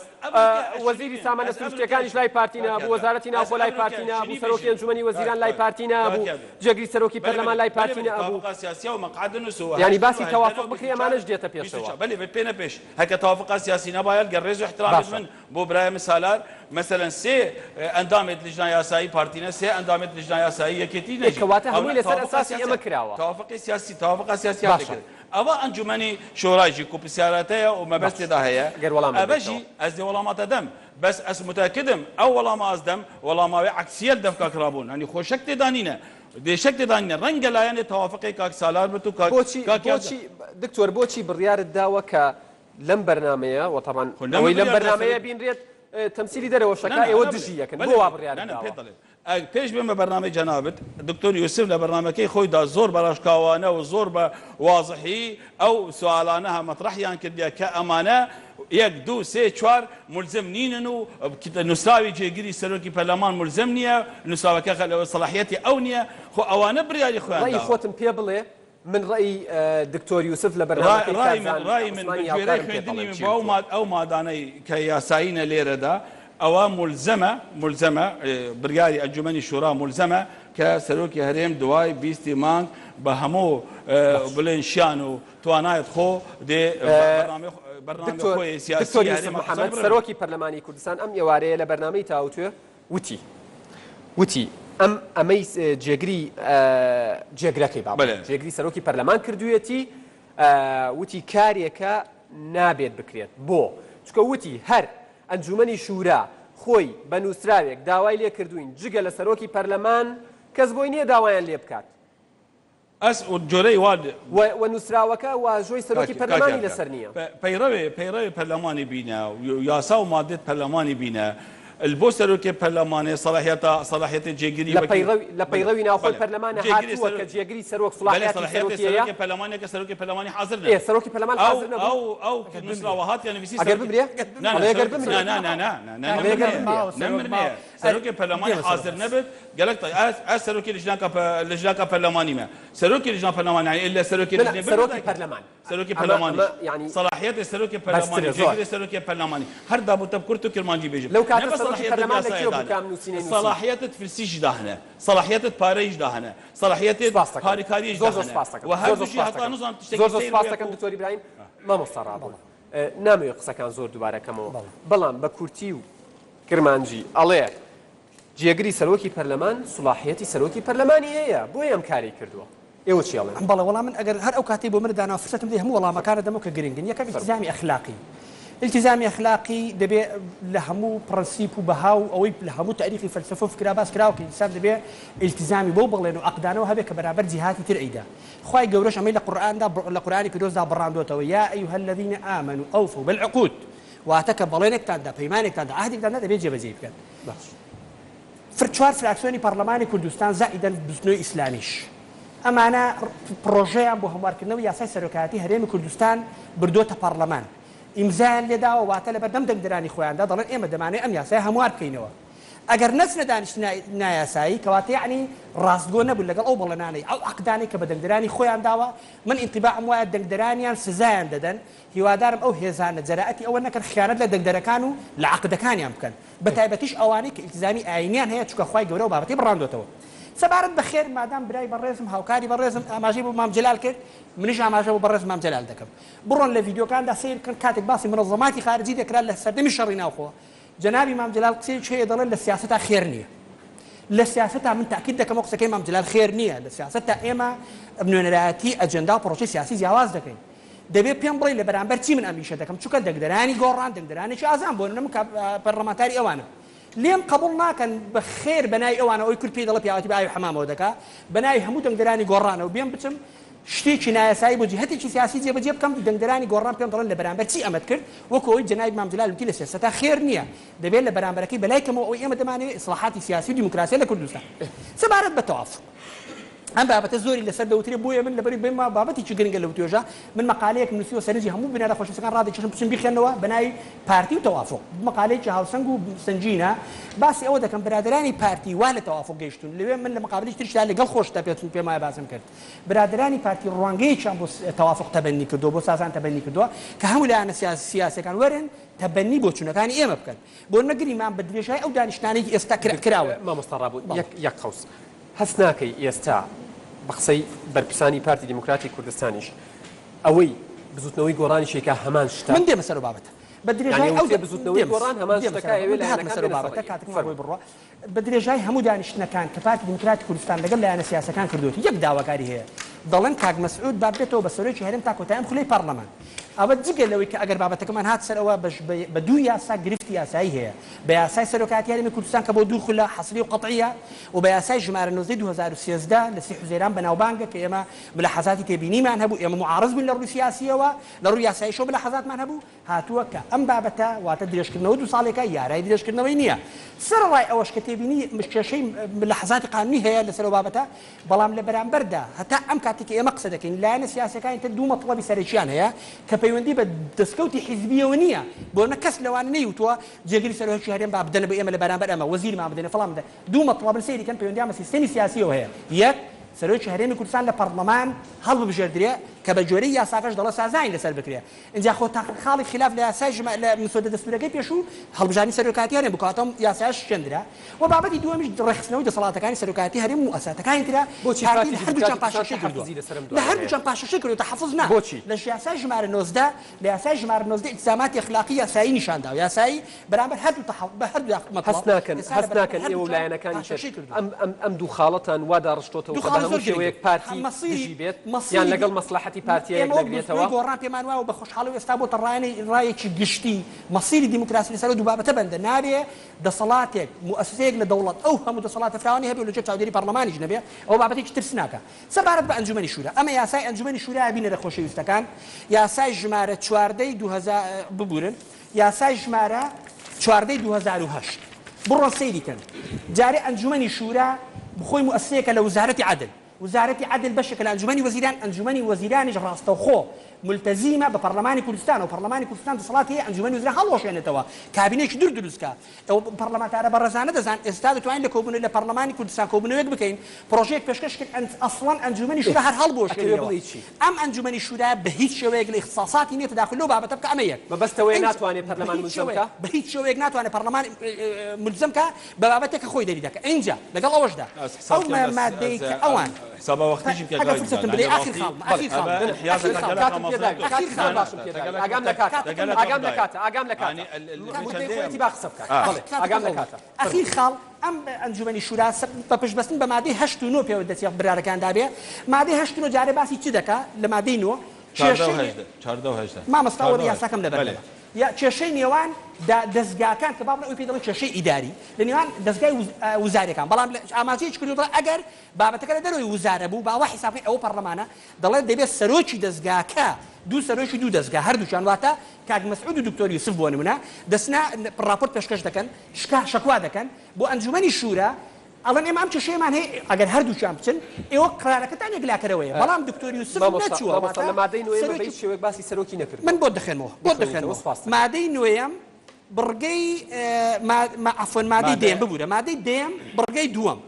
وەزیری سامانە سروشتیەکانیش لای پارتینە بوو وەزارەتی ناوخۆ لای پارتینە بوو سەرۆکی ئەنجومەنی وەزیران لای پارتینە بوو جێگری سەرۆکی پەرلەمان لای پارتینە ئەبوو یعنی باسی تەوافق بکرێ ئەمانەش دێتە پێشەوە بله بينا بيش هكا توافقات سياسي نبايا الجريز واحترام من بو براي مثالات مثلا سي اندامت لجنه ياسايي بارتينا سي اندامت لجنه ياسايي يكيتي نجي كواتا هموي لسر اساسي اما كراوا توافق سياسي توافق سياسي هذا أبا أنجمني شورى يجي كوب سياراتها وما بس ده هي أبجي أزدي والله ما تدم بس أس متأكدم أو والله ما أزدم والله ما عكسية دم كاكرابون يعني خوشك تدانينا دي شك تدانينا رنج لا يعني توافقي كاك سالار بتو بوشي دكتور بوشي بالريار الدعوة ك لم برنامجية وطبعا هو لم برنامجية بين ريت تمثيلي دره وشكاية ودجية كان هو بالريار الدعوة پیش بیم برنامه جنابت دکتور یوسف لبرنامه کی خوی دا زور براشکاوانه و زور با واضحی او سوالانها مطرح یان کردیا که امانه یک دو سه چوار ملزم نینو نساوی جێگیری سەرۆکی پەرلەمان ملزم نییە نووساوەکە صلاحیەتی ئەو نییە خۆ ئەوانە بریاری خۆیان ڕای خۆتم پێ بڵێ من رأي دكتور يوسف لبرنامج رأي من بجويري خويندني من أو ماداني كياساينا ليردا أو ملزمة برياري الجماني الشورى ملزمة كسلوكي هريم دواي بيستي مانك بهمو بلنشانو توانايت خو دي برنامج خوي سياسي دكتور يوسف محمد سلوكي برلماني كردستان أم يواري لبرنامج تاوتو وتي ام اميس جێگرەکەی بابە جێگری سەرۆکی پەرلەمان کردوویەتی وتی کارێکە نابێت بکرێت بۆ چکە وتی هەر ئەنجومەنی شورا خۆی بە نووسراوێک داوای لێ کردوین جگە لە سەرۆکی پەرلەمان کەس بۆی نییە داوایان لێ بکات ئەس جۆرەی واد و نووسراوەکە واژۆی سەرۆکی پەرلەمانی لەسەر نییە پەیڕەوێ پەرلەمانی بینە و یاسا و مادێت پەرلەمانی بینە البوسروكي برلماني صلاحية جيجري لبيروي ناخذ برلمان هاتوا كجيجري سروك صلاحية برلماني كسروكي برلماني حاضرنا ايه سروكي برلمان حاضرنا او نسلاوهات يعني بيسي اقرب مريا لا سروكي برلماني حاضر نبت قالك طيب سروكي لجناك برلماني ما سروكي لجنة برلماني يعني الا سروكي برلماني يعني صلاحية السروكي برلماني جيجري سروكي برلماني هر دابو تبكرتو كرمانجي بيجي لو كانت صلاحيات تفرسيج دهنه صلاحيات باريج دهنه صلاحيات باريكاريج دهنه وهذا الشيء حتى نظام تشتكي زور سپاسەکەم دکتۆر ئیبراهیم مامۆستا ڕابڵ نامەوێت قسەکان زۆر دووبارە کەمەوە بەڵام بە کورتی و کرمانجی ئەڵێ جێگری سەرۆکی پەرلەمان سوڵاحیەتی سەرۆکی پەرلەمانی هەیە بۆی ئەم کاری کردووە ئێوە چی ئەڵێن بەڵێ وەڵام من ئەگەر هەر ئەو کاتێ بۆ منەدانا فرسەتم دێ هەموو وەڵامەکانە دەمەوە کە گرنگن یەکەم التزامی ئەخلاقی التزامي اخلاقي دبي لهمو برنسيب وبهاو او لهمو تاريخي فلسفه فكره باس كراو كي انسان دبي التزامي بو بغلينو اقدانو هبك برابر جهاتي ترعيدا خوي جورش عمل القران ده القران كدوز ده براندو تو يا ايها الذين امنوا اوفوا بالعقود واتك بلينك تاع بيمانك تاع عهدك تاع دبي جيب زيف كان فرتشوار فراكسيوني برلماني كردستان زائدا بزنو اسلاميش اما انا بروجي ابو همار كنو يا سيركاتي هريم كردستان بردوتا برلمان امزال لدا وواتله بدم دەنگدرانی خۆیان دا دەڵێن ئێمە دەمانێت ئەم یاسای هەموار بکەینەوە ئەگەر نەچنە دانیشت نایاسایی کەواتە یعنی ڕاستگۆ نەبوو لەگەڵ ئەو بەڵێنانەی ئەو عقدانەی کە بە دەنگدرانی خۆیان داوە من ئینتیباعم وایە دەنگدرانیان سزایان دەدەن هیوادارم ئەو هێزانە جەرائەتی ئەوە نەکەن خیانەت لە دەنگدەرەکان و لە عقدەکانیان بکەن بە تایبەتیش ئەوانەی کە ئیلتزامی ئاینیان هەیە چونکە خوای گەورە و بابەتی بڕاندۆتەوە سەبارەت بەخێر مادام برای بەڕێزم هاوکاری بەڕێزم ئاماژەی بۆ مام جەلال کرد منیش ئاماژە بۆ بەڕێز مام جەلال دەکەم بڕۆن لە ڤیدیۆکاندا سیرکەن کاتێک باسی منەظەماتی خارجی دەکرا لە سەردەمی شەڕی ناوخۆ جەنابی مام جەلال قسەی هەیە دەڵێن لە سیاسەتا خێر نییە لە سیاسەتا من تاکید دەکەم ئەو قسەکەی مام جەلال خێر نییە لە سیاسەتا ئێمە بنوێنەرایەتی ئەجەندا و پرۆژەی سیاسی جیاواز دەکەین دەبێت پێم بڵێ لە بەرامبەر چی من ئەمیشە دەکەم چونکە دەنگدەرانی گۆڕان دەنگدەرانێکی ئازان بۆ نم پەرلەمانتاری ئەوانە لێم قبول ناکەن بە خێر بەنای ئەوانە ئەوی کورد پێی دەڵێ پیاوەتی بە ئاوی حەمامەوە دەکا بەنای هەموو دەنگدەرانی گۆڕانەوە بێم بچم شتێکی نایاسایی بۆ جهەتێکی سیاسی جێبەجێ بکەم دەنگدەرانی گۆڕان پێم دەڵێن لە بەرامبەر چی ئەمەت کرد وەکو ئەوی جەنابی مام جەلال وتی لە سیاسەتا خێر نییە دەبێت لە بەرامبەرەکەی بەلای کەمەوە ئەوی ئێمە دەمانەوێت ئیسلاحاتی سیاسی و دیموکراسی لە کوردستان سەبارەت بە تەوافق ئەم بابەتە زۆری لەسەر دەوترێ بۆیە من لەبەری بێمە بابەتێکی گرنگە لەو توێژە من مەقالەیەک نووسیوە سەرنجی هەموو بنەرە خۆشەویستەکان ڕادێکیشم بچم بیخێنەوە بەناوی پارتی و تەوافق مەقالەیەکی هاوسەنگ و سنجینە باسی ئەوە دەکەم برادرانی پارتی وا لە تەوافق گەیشتون لەوێ من لە مەقابلەی ترشدا لەگەڵ خۆشتا پێتون پێم وایە باسم کرد برادرانی پارتی ڕوانگەیەکیان بۆ تەوافق تەبەنی کردووە بۆ سازان تەبەنی کردووە کە هەموو لایەنە سیاسیەکان وەرن تەبەنی بۆ چوونەکانی ئێمە بکەن بۆ نەگریمان بە درێژای ئەو دانیشتانەی ئێستا کراوە مامۆستا ڕابوو یەک قەوس هەست ناکەی ئێستا بە قسەی بەرپرسانی پارتی دیموکراتی کوردستانیش ئەوەی بزوتنەوەی گۆڕانیشێکە هەمان شتە من دێمە سەر بابەتە بە درێژای ئەو بزوتنەوەی گۆڕان هەمان شتەکە ئەوێ لە سەر بابەتە کاتێک بڕوا بە درێژای هەموو دانیشتنەکان کە پارتی دیموکراتی کوردستان لەگەڵ لایەنە سیاسەکان کردوێت یەک داواکاری هەیە دەڵێن کاک مەسعود با بێتەوە بە سەرۆکی هەرێم تا کۆتاییان خولەی پەرلەمان ئەوە جگە لەوەی کە ئەگەر بابەتەکەمان هات سەرەوە بە دوو یاسا گرفتی یاسایی هەیە بە یاسای سەرۆکاتی هەرێمی کوردستان کە بۆ دوو خولە حەسری و قەطعیە و بە یاسای ژمارە 2013 لە سی حوزەیران بەناوبانگە کە ئێمە ملاحەزاتی تێبینیمان هەبوو ئێمە معارض بووین لە ڕووی سیاسیەوە لە ڕووی یاساییشەوە ملاحەزاتمان هەبوو هاتووە کە ئەم بابەتە واتە درێژکردنەوە دوو ساڵێکە یارای درێژکردنەوەی نییە سەرڕای ئەوەش کە تێبینی کێشەی ملاحەزاتی قانونی هەیە لەسەر بابەتە بەڵام لە بەرامبەردا هەتا ئەم کاتێک ئێمە قسە دەکەین لایەنە سیاسەکانی تر دوو مەطلەبی سەرەکییان هەیە کە پەیوەندی بە دەستکەوتی حیزبیەوە نییە بۆ نە کەس لەوانە نەیوتووە جێگیری سەرۆکی هەرێم با بدەنە بە ئێمە لە بەرامبەر ئەمە وەزیرمان بدەنە فەڵام بدەن دوو مەطلەبن سەیریکەن پەیوەندیان بە سیستەمی سیاسیەوە هەیە یەک سەرۆکی هەرێمی کوردستان لە پەرلەمان هەڵبژێردرێ کە بە جۆرەی یاساکەش دەڵە سازاین لەسەر بکرێ اینجا خۆ خاڵی خلاف لە یاسای لە مسودە دەستورەکەی پێشوو هەڵبژانی سەرۆکاتی هەرێم بکاتەوە یاساش شێندرا و بابەتی دووەمیش ڕێخستنەوەی دەسەڵاتەکانی سەرۆکاتی هەرێم و ئەساتەکانی ترا بۆچی هەردووچیان پاشەشی کردووە لە هەردووچیان پاشەشی کردو تەحەفوظ نا لە یاسای ژمارە 19 لە یاسای ژمارە 19 ئیلزاماتی اخلاقی یاسایی نیشاندا و یاسایی بەرامبەر هەست ناکەن ئێوە لایەنەکانی ئەم دوو خاڵەتان وا داڕشتۆتەوە کە هەموو شێوەیەک پارتی دژی بێت یان لەگەڵ مەسلحەتی پارتیەک دەگرێتەوە گۆڕان پێمان وایە بە خۆشحاڵی ئێستا بۆ ڕایەکی گشتی مەسیری دیموکراسی لەسەر دوو بابەتە بەندە نابێ دەسەڵاتێک مؤسسەیەک لە دەوڵەت ئەو هەموو دەسەڵاتە فراوانی هەبێ لەجێ چاودێری پەرلەمانیش نەبێ ئەو بابەتێکی ترس ناکە سەبارەت بە ئەنجومەنی شورا ئەمە یاسای ئەنجومەنی شورا بینە لە خۆشەویستەکان یاسای ژمارە 14 2000 ببورن یاسای ژمارە 14 2008 بڕۆ سەیریکەن جارێ ئەنجومەنی شورا بخۆی مؤسسەیەکە لە وزارەتی عەدل وزارەتی عەدل بەشێکە لە ئەنجومەنی وەزیران ئەنجومەنی وەزیرانیش ڕاستەوخۆ ملتزیمە بە پەرلەمانی کوردستان و پەرلەمانی کوردستان دەسەڵات هەیە ئەنجومەنی وەزیران هەڵوەشێنێتەوە کابینەیەکی دوور دروستکە ئەو پەرلەمانتارە بەڕێزانە دەزان ئێستا دەتوانین لە کۆبوونەوەی لە پەرلەمانی کوردستان کۆبوونەوەیەک بکەین پرۆژەیەک پێشکەشکرد ئەسڵەن ئەنجومەنی شورا هەر هەڵبوەشێنێتەوە ئەم ئەنجومەنی شورا بە هیچ شێوەیەک لە اختصاصاتی نییە تداخل لەو بابەتە بکە ئەمە یەک بەبەستەوەی ناتوانێت پەرلەمان ملزم بکە بە هیچ شێوەیەک ناتوانێت پەرلەمان ملزم بکە بە بابەتێکە خۆی دەری دەکە اینجا لەگەڵ ئەوەشدا ئەو مادەی کە ئەوان حساب وقتیشی که اگر فرصت بده آخر خال ام انجمنی شورا بە پشتبەستن بە مادەی 8 و 9 پێوە دەچێت برارەکان دابێ مادەی 8 و 9 جارێ باسی چی دەکا لە مادەی 9 مامۆستا یاساکەم لەبەر یا کێشەی نێوان دەستگاکان کە باڵێ ئەوی پێ دەڵێن کێشەی ئیداری لە نێوان دەستگای وزارەکان بەڵام ئاماژەیەکی کردووە ئەگەر بابەتەکە لە دەرەوەی وزارە بوو باوە حیسابەکەی ئەوە پەرلەمانە دەڵێت دەبێت سەرۆکی دەستگاکە دوو سەرۆکی دوو دەستگا هەردووچیان واتە کاک مەسعود و دکتۆر یوسف بۆ نمونە دەستنا ڕاپۆرت پێشکەش دەکەن شکوا دەکەن بۆ ئەنجومەنی شورا ئەڵەن ئێمە ئەم کێشەیەمان هەیە ئەگەر هەردووچیان بچن ئێوە قرارەکەتان یەکلاکەرەوەیە بەڵام دکتۆر یوسف نەچووە لە مادەی نوێ بە هیچ شێوەیەک باسی سەرۆکی نەکرد من بۆ دەخێنەوە مادەی نوێیەم بڕگەی عەفوەن مادەی دێم ببوورە مادەی دێم بڕگەی دووەم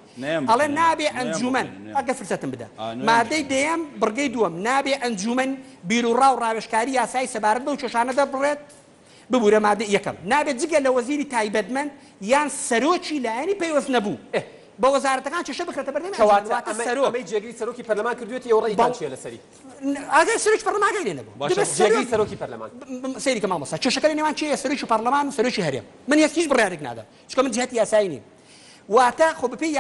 ئەڵێ نابێ ئەنجومەن ئەگە فرسەتم بدە مادەی دێم بڕگەی دووەم نابێ ئەنجومەن بیرروڕا و ڕاوێژکاری یاسایی سەبارەت بەو کێشانە دەبڕێت ببوورە مادەی یەکەم نابێت جگە لە وەزیری تایبەتمەند یان سەرۆکی لایەنی پەیوەست نەبوو بە وەزارەتەکان کێشە بکرێتە بەردەمی ئەمەی جێگیری سەرۆکی پەرلەمان کردوێت ئێوە ڕێیتان چییە لەسەری ئاگای سەرۆکی پەرلەمانگەی لێ نەبوو جێگیری سەرۆکی پەرلەمان سەیریکە مامۆستا کێشەکە لە نێوان چییە سەرۆکی پەرلەمان و سەرۆکی هەرێم من هیچ بڕیارێک نادەم چونکە من جهەتی یاسایی نیم واتە خۆ بپی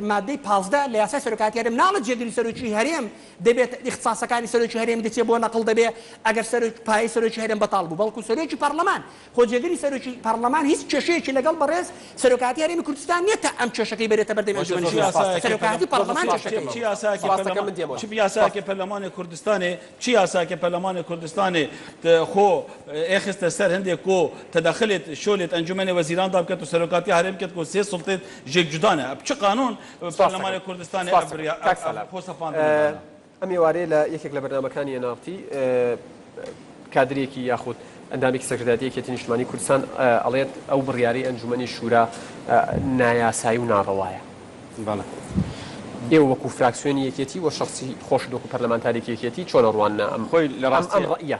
مادەی 15 لە یاسای سەرۆکاتی هەرێم ناڵێت جێگیری سەرۆکی هەرێم دەبێت اختصاسەکانی سەرۆکی هەرێم دەچێت بۆ نەقڵ دەبێت ئەگەر پایەی سەرۆکی هەرێم بەتاڵ بوو بەڵکو سەرۆکی پەرلەمان خۆ جێگیری سەرۆکی پەرلەمان هیچ کێشەیەکی لەگەڵ بەڕێز سەرۆکاتی هەرێمی کوردستان نییە ئەم کێشەکەی بێتە بەردەمی سەرۆکاتی پەرلەمان چی یاساکی پەرلەمانی کوردستانی چی یاساکی پەرلەمانی کوردستانی خۆ ئێخستە سەر هەندێک کۆ تەدەخلێت شۆلێت ئەنجومەنی وەزیراندا بکات و سەرۆکاتی هەرێم بکات و سێ سڵتێت ژێک جودانە چ قانون پەرلەمانی کوردستانی خۆسەفان ئەم ێوارەیە لە یەکێک لە بەرنامەکانی ناوتی کادرێکی یاخود ئەندامێکی سەکرتایەتی نیشتمانی کوردستان ئەڵێت ئەو بڕیاری ئەنجومەنی شورا نایاسایی و ناڕەوایە. ئێوە وەکو فراکسیۆنی یەکێتی و شخصی خۆش دۆکو پەرلەمانتارێکی یەکێتی چۆن ڕوانە ئەم خۆی لە ڕاستی ئەم ڕەئیە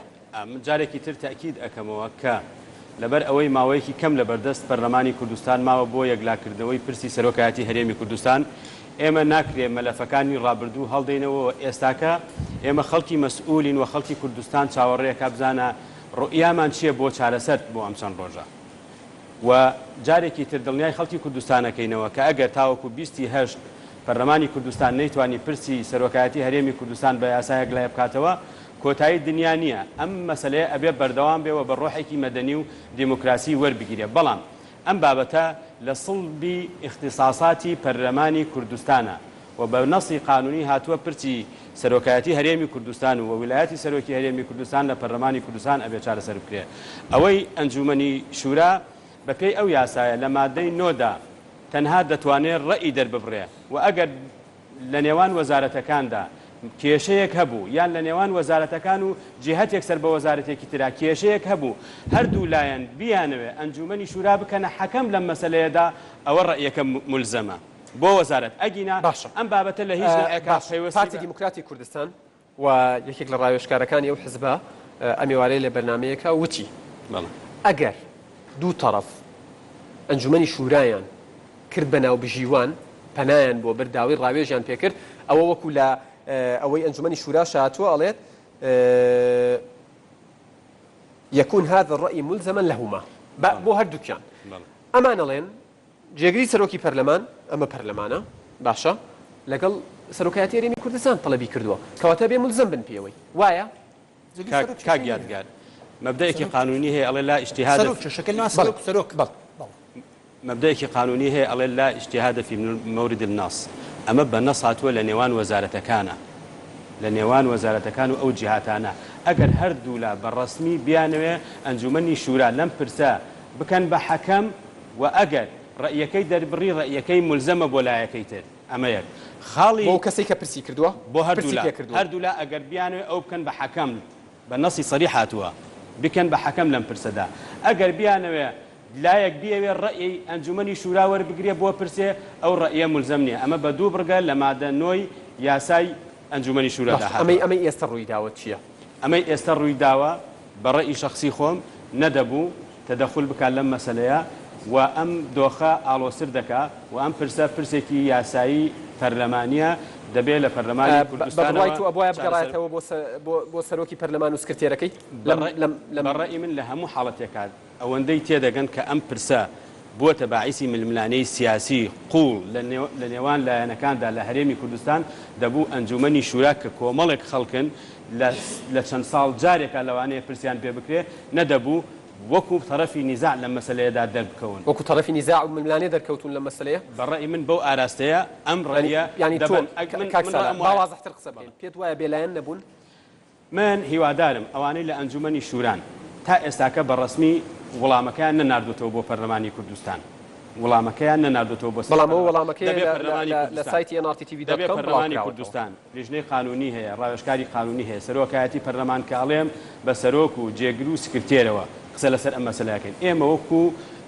جارێکی تر تاکید ئەەکەمەوە کە لەبەر ئەوەی ماوەیەکی کەم لە بەردەست پەرلەمانی کوردستان ماوە بۆ یەکلاکردنەوەی پرسی سەرۆکایەتی هەرێمی کوردستان ئێمە ناکرێ مەلەفەکانی ڕابردوو هەڵدەینەوە ئێستاکە ئێمە خەڵکی مەسئولین و خەڵکی کوردستان چاوەڕێیەکە بزانە ڕۆیامان چییە بۆ چارەسەر بۆ ئەم چەند ڕۆژە و جارێکی تر دڵنیای خەڵکی کوردستانەکەینەوە کە ئەگەر تاوەکو 28 پەرلەمانی کوردستان نەیتوانی پرسی سەرۆکایەتی هەرێمی کوردستان بە یاسایەک لای بکاتەوە کۆتایی دنیا نییە ئەم مەسەلەیە ئەبێ بەردەوام بێەوە بە ڕۆحێکی مەدەنی و دیموکراسی وەربگیرێ بەڵام ئەم بابەتە لە سڵبی اختصاساتی پەرلەمانی کوردستانە و بە نەسی قانونی هاتووە پرسی سەرۆکایەتی هەرێمی کوردستان و ویلایەتی سەرۆکی هەرێمی کوردستان لە پەرلەمانی کوردستان ئەبێ چارەسەر بکرێ ئەوەی ئەنجومەنی شورا بەپێی ئەو یاسایە لە مادەی نۆدا تەنها دەتوانێت ڕەئی دەرببڕێ و ئەگەر لە نێوان وەزارەتەکاندا کێشەیەک هەبوو یان لە نێوان وەزارەتەکان و جیهەتێک سەر بە وەزارەتێکی ترا کێشەیەک هەبوو هەردوو لایەن بیانەوێ ئەنجومەنی شورا بکەنە حەکەم لەم مەسەلەیەدا ئەوە ڕەئیەکە مولزەمە بۆ وەزارەت ئەگینا ئەم بابەتە لە هیچ پارتی دیموکراتی کوردستان و یەکێک لە ڕاوێژکارەکانی ئەو حزبە ئەم ێوارەیە لە بەرنامەیەکە وتی ئەگەر دوو تەڕەف ئەنجومەنی شورایان کرد بە ناو بژیوان پەنایان بۆ بەرداوی ڕاوێژیان پێکرد ئەوە وەکو لە ئەوەی ئەنجومەنی شورا شاتووە ئەڵێت یەکون هذا الرأي ملزما لهما بۆ هەردووکیان ئەمان ئەڵێن جێگری سەرۆکی پەرلەمان ئەمە پەرلەمانە باشە لەگەڵ سەرۆکایەتی هەرێمی کوردستان تەڵەبی کردووە کەواتە بێ ملزم بن پێوەی وایە کاک یادگار مەبدەیەکی قانونی هەیە ئەڵێ لا اجتهاد مەبدەیەکی قانونی هەیە ئەڵێ لا اجتهاد في مورد النص ئەمە بە نەس هاتووە لە نێوان وەزارەتەکانە لە نێوان وەزارەتەکان و ئەو جیهاتانە ئەگەر هەردوو لا بەڕەسمی بیانەوێ ئەنجومەنی شورا لەم پرسە بکەن بە حەکەم و ئەگەر ڕەئیەکەی دەربڕی ڕەئیەکەی مولزەمە بۆ لایەکەی تر ئەمە یەک خاڵی بۆ کەسێک کە پرسی کردووە بۆ هەردوو لا ئەگەر بیانەوێ ئەو بکەن بە حەکەم بە نەسی سەریح هاتووە بکەن بە حەکەم لەم پرسەدا ئەگەر بیانەوێ لایەک بیاوێ ڕەئی ئەنجومەنی شورا وەربگرێ بۆ پرسێ ئەو ڕەئیە مولزەم نییە ئەمە بە دوو بڕگە لە مادە نۆی یاسای ئەنجومەنی شورادا ئەمەی ئێستا ڕووی داوە چییە؟ ئەمەی ئێستا ڕووی داوە بە ڕەئی شەخصی خۆم نەدەبوو تەدەخول بکات لەم مەسەلەیە و ئەم دۆخە ئاڵۆسر دەکا و ئەم پرسە پرسێکی یاسایی پەرلەمانیە دەبێت لە پەرلەمانی کوردستان بەڕای تو ئەبوایە بگەڕایەتەوە بۆ سەرۆکی پەرلەمان و سکرتێرەکەی بەڕێی من لە هەموو حاڵەتێکات ئەوەندەی تێدەگەن کە ئەم پرسە بۆتە باعیسی ململانەی سیاسی قوڵ لە نێوان لایەنەکاندا لە هەرێمی کوردستان دەبوو ئەنجومەنی شورا کە کۆمەڵێک خەڵکن لە چەند ساڵ جارێکە لەوانەیە پرسیان پێ بکرێ نەدەبوو وەکو تەرەفی نیزاع لە مەسەلەیەدا دەربکەون وەکو تەرەفی نیزاع و ململانێ دەرکەوتون لە مەسەلەیە بەڕێی من بەو ئاراستەیە ئەم ڕەیە ینی وازەحتر قسە بکەین پێت وایە بێلایەن نەبوون من هیوادارم ئەوانەی لە ئەنجومەنی شوران تا ئێستاکە بەڕەسمی وەڵامەکەیان نەناردوێتەوە بۆ پەرلەمانی کوردستان وەڵامەکەیان نەناردوێتەوە بۆ بەڵام ئەو وەڵامەکەی لە سایتی NRTTV دەبێت پەرلەمانی کوردستان لیژنەی قانونی هەیە ڕاوێژکاری قانونی هەیە سەرۆکایەتی پەرلەمان کاڵێم بە سەرۆک و جێگر و سکرتێرەوە قسە لەسەر ئەم مەسەلەکەین ئێمە وەکو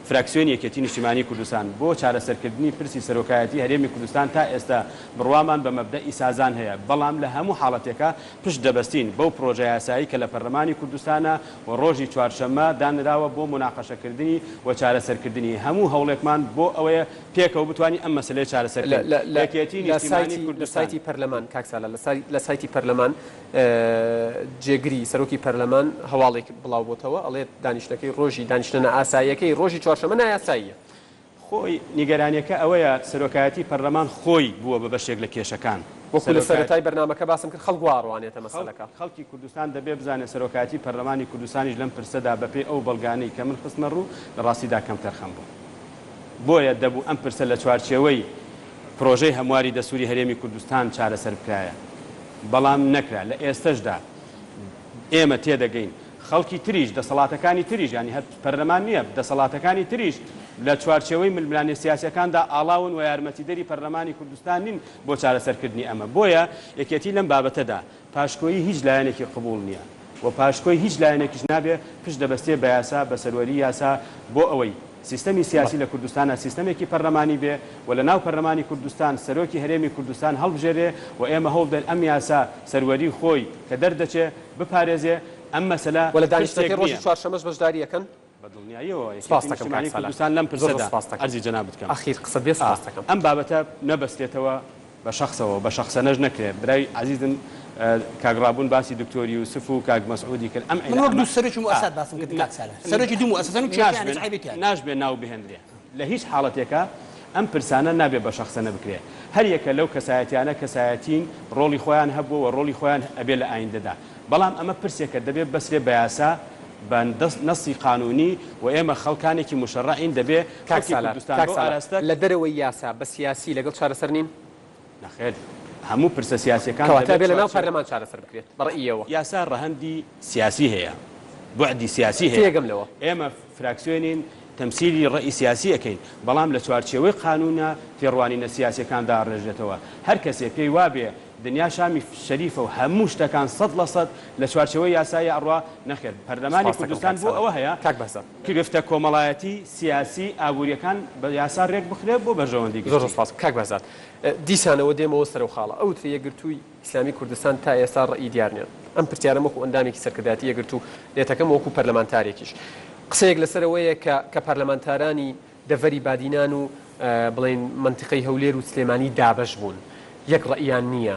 فراکسیۆنی یەکێتی نیشتیمانی کوردستان بۆ چارەسەرکردنی پرسی سەرۆکایەتی هەرێمی کوردستان تا ئێستا بڕوامان بە مەبدەئی سازان هەیە بەڵام لە هەموو حاڵەتێکە پشت دەبەستین بەو پرۆژە یاسایی کە لە پەرلەمانی کوردستانە و ڕۆژی چوارشەممە دانراوە بۆ موناقەشەکردنی و چارەسەرکردنی هەموو هەوڵێکمان بۆ ئەوەیە پێکەوە بتوانین ئەم مەسلەی چارەسەرکرد یەکێتی نیشتیمانی کوردستان لە سایتی پەرلەمان کاکسالا لە سایتی پەرلەمان جێگری سەرۆکی پەرلەمان هەواڵێک بڵاو بۆتەوە ئەڵێ دانیشتەکەی ڕۆژی دانیشتنە ئاساییەکەی ڕۆژی چوارشەممە نایاساییە خۆی نیگەرانیەکە ئەوەیە سەرۆکایەتی پەرلەمان خۆی بووە بە بەشێک لە کێشەکان وەکو لە سەرەتای بەرنامەکە باسم کرد خەڵک واڕوانێتە مەسەلەکە خەڵکی کوردستان دەبێ بزانێت سەرۆکایەتی پەرلەمانی کوردستانیش لەم پرسەدا بەپێی ئەو بەڵگانەی کە من خستمە ڕوو لە ڕاستیدا کەم تەرخەم بوو بۆیە دەبوو ئەم پرسە لە چوارچێوەی پرۆژەی هەمواری دەسووری هەرێمی کوردستان چارەسەر بکرایە بەڵام نەکرا لە ئێستەشدا ئێمە تێدەگەین خەڵکی تریش دەسەڵاتەکانی تریش ینی هەر پەرلەمان نییە دەسەڵاتەکانی تریش لە چوارچێوەی ململانی سیاسەکاندا ئاڵاون و یارمەتیدەری پەرلەمانی کوردستان نین بۆ چارەسەرکردنی ئەمە بۆیە یەکێتی لەم بابەتەدا پاشکۆیی هیچ لایەنێکی قبول نییە و پاشکۆی هیچ لایەنێکیش نابێ پشت دەبەستێ بە یاسا بە سەروەری یاسا بۆ ئەوەی سیستەمی سیاسی لە کوردستانە سیستەمێکی پەرلەمانی بێ و لە ناو پەرلەمانی کوردستان سەرۆکی هەرێمی کوردستان هەڵبژێرێ و ئێمە هەوڵدەن ئەم یاسا سەروەری خۆی کە دەردەچێ بپارێزێ ئەم مەسەلە ولا دانیشتەکەی ڕۆژی چوارشەمەش بەشداری یەکەن بەدڵنیاییەوە کوردستان لەم پرسەدا ئەرزی جەناب بکەم ئەخیر قسە بێ سپاس دەکەم ئەم بابەتە نەبەستێتەوە بە شخصەوە بە شخصەنەش نەکرێت برای عزیزن کاگڕابوون باسی دکتۆری یوسف و کاگ مەسعودی کرد ئەم من وەک دوو سەرۆکی مؤسسات باسم کرد کاک سالار سەرۆکی دوو مؤسسەن و کێشیانش عیبێکیان ناشبێ ناو بهێنرێ لە هیچ حاڵەتێکە ئەم پرسانە نابێ بە شخصەنە بکرێ هەر یەکە لەو کەسایەتیانە کەسایەتین ڕۆڵی خۆیان هەبووە و ڕۆڵی خۆیان ئەبێ لە ئایندەدا بەڵام ئەمە پرسێکە دەبێت بەسرێ بە یاسا بە نەسی قانونی و ئێمە خەڵکانێکی مشەڕعین دەبێ لە دەرەوەی یاسا بە سیاسی لەگەڵ چارەسەر نین نەخێر هەموو پرسە سیاسیەکان بێ لە ناو پەرلەمان چارەسەر بکرێت بەڕئیەوە یاسا ڕەهەندی سیاسی هەیە بعدی سیاسی هەیە تێگەم لەوە ئێمە فراکسیۆنین تەمسیلی ڕێی سیاسی ئەەکەین بەڵام لە چوارچێوەی قانونە فێڕوانینە سیاسەکاندا ڕێژێتەوە هەر کەسێک پێی وابێ دنیا شامی شەریفە و هەموو شتەکان 100% لە چوارچەوەی یاسای ئەڕوا نەخێت پەرلەمانی کوردستان بۆ ئەوە هەیە کاک بەسەر گرفتە کۆمەڵایەتی سیاسی ئابوووریەکان بە یاسا ڕێک بخرێت بۆ بەرژەوەندی زۆر سپاس کاک بەزات دیسانەوە دێمەوە سەر و خاڵە ئەو یەکگرتووی ئیسلامی کوردستان تا ئێستا ڕئی دیار نیە ئەم پرسیارە وەکو ئەندامێکی سەرکرداتی یەکگرتو دێتەکەم وەکو پەرلەمانتارێکیش قسەیەک لەسەرەوەیە کە پەرلەمانتارانی دەڤەری بادینان و بڵێن منتیقەی هەولێر و سلێمانی دابەش بوون یەک ڕئیان نییە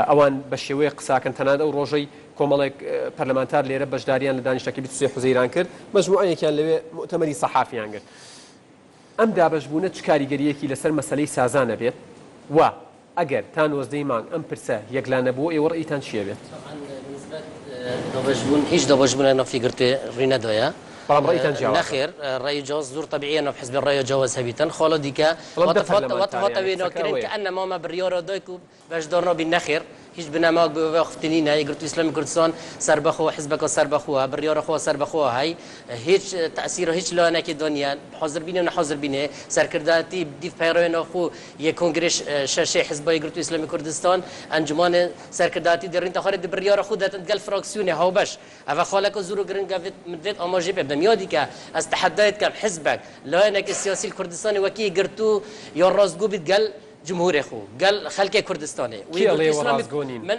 ئەوان بە شێوەیە قساکەن تەنانەت ئەو ڕۆژەی کۆمەڵێک پەرلەمانتار لێرە بەشداریان لە دانیشتەکەی 23 حوزەیران کرد مەجموعەیەکیان لەوێ مؤتەمەری سەحافیان کرد ئەم دابەشبوونە چ کاریگەریەکی لەسەر مەسەلەی سازانە بێت و ئەگەر تا نۆزدەی مانگ ئەم پرسە یەکلانە بۆ ئێوە ڕئیتان چیە بێت دابەشبوون هیچ دابەشبوونە نەفیگرتوێ ڕینەدۆیە بەڵام ڕئیتان جیاوازە نەخێر ڕێی جواز زۆر طبیعیە نەو حزب ڕێی جواز هەبیتن خۆڵە دیکە واتەوێنەوەکردن کە ئەنەمامە بریۆرە دایک و بەشدۆڕنەوە نەخێر هیچ بناماک بۆ خفتنی نایە گرتو ئیسلامی کوردستان سەربەخۆ حزبەکە سەربەخۆوە بریۆرەخۆ سەربەخۆوە هەی هیچ تەسیرە هیچ لەوانەکی دنیا حاضر بینێ و نەحاضر بینێ سەرکرداتی دیف پەیڕۆێنەوە خو یەک کۆنگرێش شەشەی حزبای گرتو ئیسلامی کوردستان ئەنجومانێ سەرکرداتی دەڕینتە خۆرە بریۆرە خو دەتن گەل فراکسیونێ هاوبەش ئەوە خۆڵەکە زۆر و گرنگە مدوێت ئاماژێ پێ بدەم یادی کە ئەس تەحەدایت کەم حزبك لەوانەکی سیاسی کوردستانی وەکی گرتو یا ڕاستگو بیت گەل جمهور خو قال خلق كردستاني من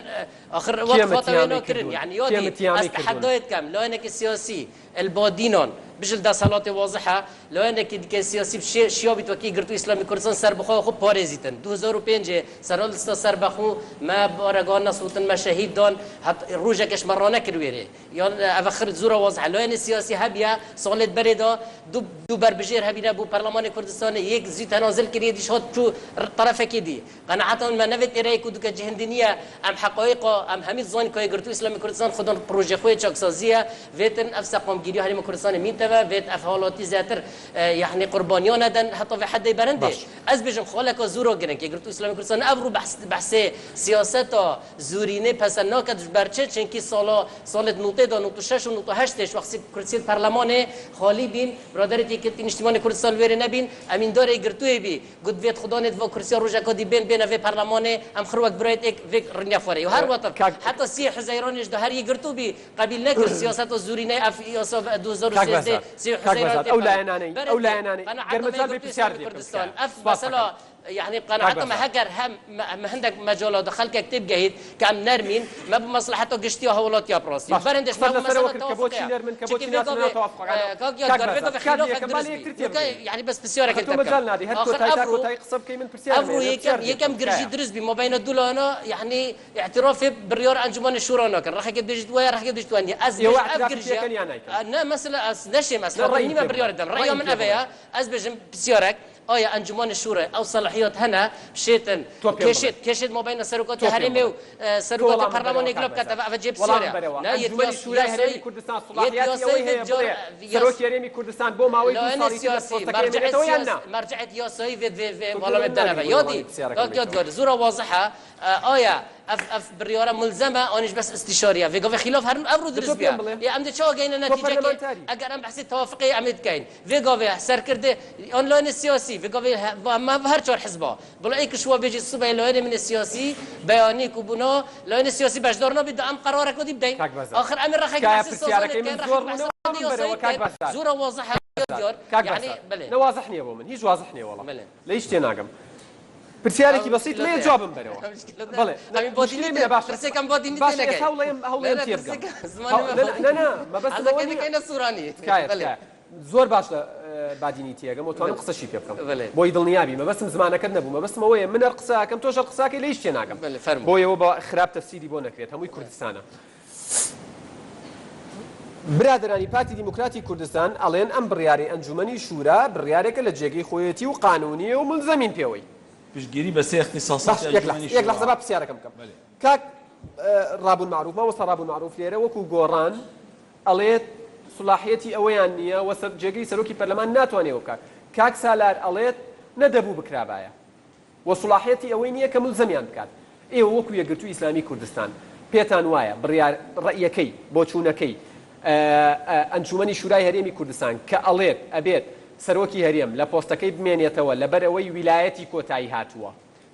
اخر وقت كرن يعني يودي استحدايت كم لو انك السياسي البادينون بجل دا صلاه واضحه لو انك السياسي شيابت وكي قرتو اسلامي كردستان سر بخو خو باريزيتن 2005 سرال سر بخو ما بارغان صوتن مشاهيد دون حتى روجكش مرانه كرويري يعني اخر زوره واضحه لو ان السياسي هبيا صالت بريدا دو بربجير هبينا بو برلمان كردستان يك زي تنازل كريدي شوت شو طرف كيدي قناعه ما نفت اريك ودك جهندنيه ام حقائق ام هميت زون كاي قرتو اسلامي كردستان خدن بروجي خوي تشاكسازيه فيتن افسقم جيري هرم كردستان مين فيت افعالاتي زاتر يعني قربانيان دن حتى في حد برنده از بجم خالك زورو گرن که گرتو اسلام کردستان ابرو بحث سیاست زورینه پسنا که برچه چنکی سالت نوته دا نوته شش و نوته هشتش وقتی کردستان پارلمان خالی بین برادری که تینشتیمان کردستان ویره نبین امین داره گرتوی بی گود ویت خدا نت و کرسی روزا کدی بین و پارلمان ام خروق برایت یک وک رنیا فوری و هر وقت حتی سی حزیرانش ده هر یک گرتو بی قبیل نکرد سیاست زورینه اف یاسا 2013 او لا يناني قرمزال بيسيار كردستان اف مثلا يعني قناعتنا ما هجر هم ما عندك مجال دخل كتب جهيد كم نرمين ما بمصلحته قشتي هولات يا براسي برندش ما مثلا كبوتشي نرمن كبوتشي ناس توافق يعني بس بسياره كنت مجال نادي هتو تايتاكو تاي قصب كي من بسياره افرو يكم قرجي درس بما بين الدولانا يعني اعتراف بريور انجمان الشورى ناكن راح يجي ويا راح يجي تواني ازبج افقرجي انا مثلا نشي مثلا ما بريور دم راي من افيا ازبج بسيارك آیا انجمن شورای او صلاحیت هنه شیتن کشید ما بین سرکات حریم و سرکات پارلمانی گلوب کرد و جیب سیاره نه انجمن شورای هەرێمی کوردستان صلاحیاتی ئەوەی هەیە سەرۆکی هەرێمی کوردستان بۆ ماوەی 2 ساڵی مرجعیت یاسایی و والله بدنا یادی یاد زورا واضحه آیا اف بريورا ملزمه انش بس استشاريه في خلاف هر افرض درس بها يا امد شو جاينا نتيجه اگر ام بحث توافقي عمد كاين في قوي سر كرده اونلاين السياسي في قوي ما بهر چور حزبه بلايك شو بيجي الصبح لوين من السياسي بياني كوبنا لوين السياسي باش دورنا بده ام قرارك ودي بدين اخر امر رخي زوره واضحه يعني بله نواضحني ابو من هيج واضحني والله ليش تناقم پرسیارێکی بەسیط لێ جوابم بەرەوە بەڵێ پرسێکم بۆ دینی تێنەگەی هەوڵێم تێ بگەم مەبەستەکەینە سوورانی زۆر باشە بادینی تێگەم و توانم قسەشی پێ بکەم بۆی دڵنیابی مەبەستم زمانەکەت نەبوو مەبەستم ئەوەیە منە قساکەم تۆشە قساکەی لە هیچ تێناگەم بۆیەوە بە خراپ تەفسیری بۆ نەکرێت هەمووی کوردستانە برادرانی پارتی دیموکراتی کوردستان ئەڵێن ئەم بڕیاری ئەنجومەنی شورا بڕیارێکە لە جێگەی خۆیەتی و قانونیە و ملزەمین پێوەی پشتگیری بە سێ اختصاصات یەک لەحزە با پرسیارەکەم بکەم کاک ڕابوون معروف مامۆستا ڕابوون معروف لێرە وەکو گۆڕان ئەڵێت سڵاحیەتی ئەوەیان نییە و جێگەی سەرۆکی پەرلەمان ناتوانێەوە بکات کاک سالار ئەڵێت نەدەبوو بکرابایە و سڵاحیەتی ئەوەی نییە کە ملزەمیان بکات ئێوە وەکو یەکگرتووی ئیسلامی کوردستان پێتان وایە بڕیار ڕەئیەکەی بۆ چوونەکەی ئەنجومەنی شورای هەرێمی کوردستان کە ئەڵێت ئەبێت سەرۆکی هەرێم لە پۆستەکەی بمێنێتەوە لەبەرەوەی ویلایەتی کۆتایی هاتووە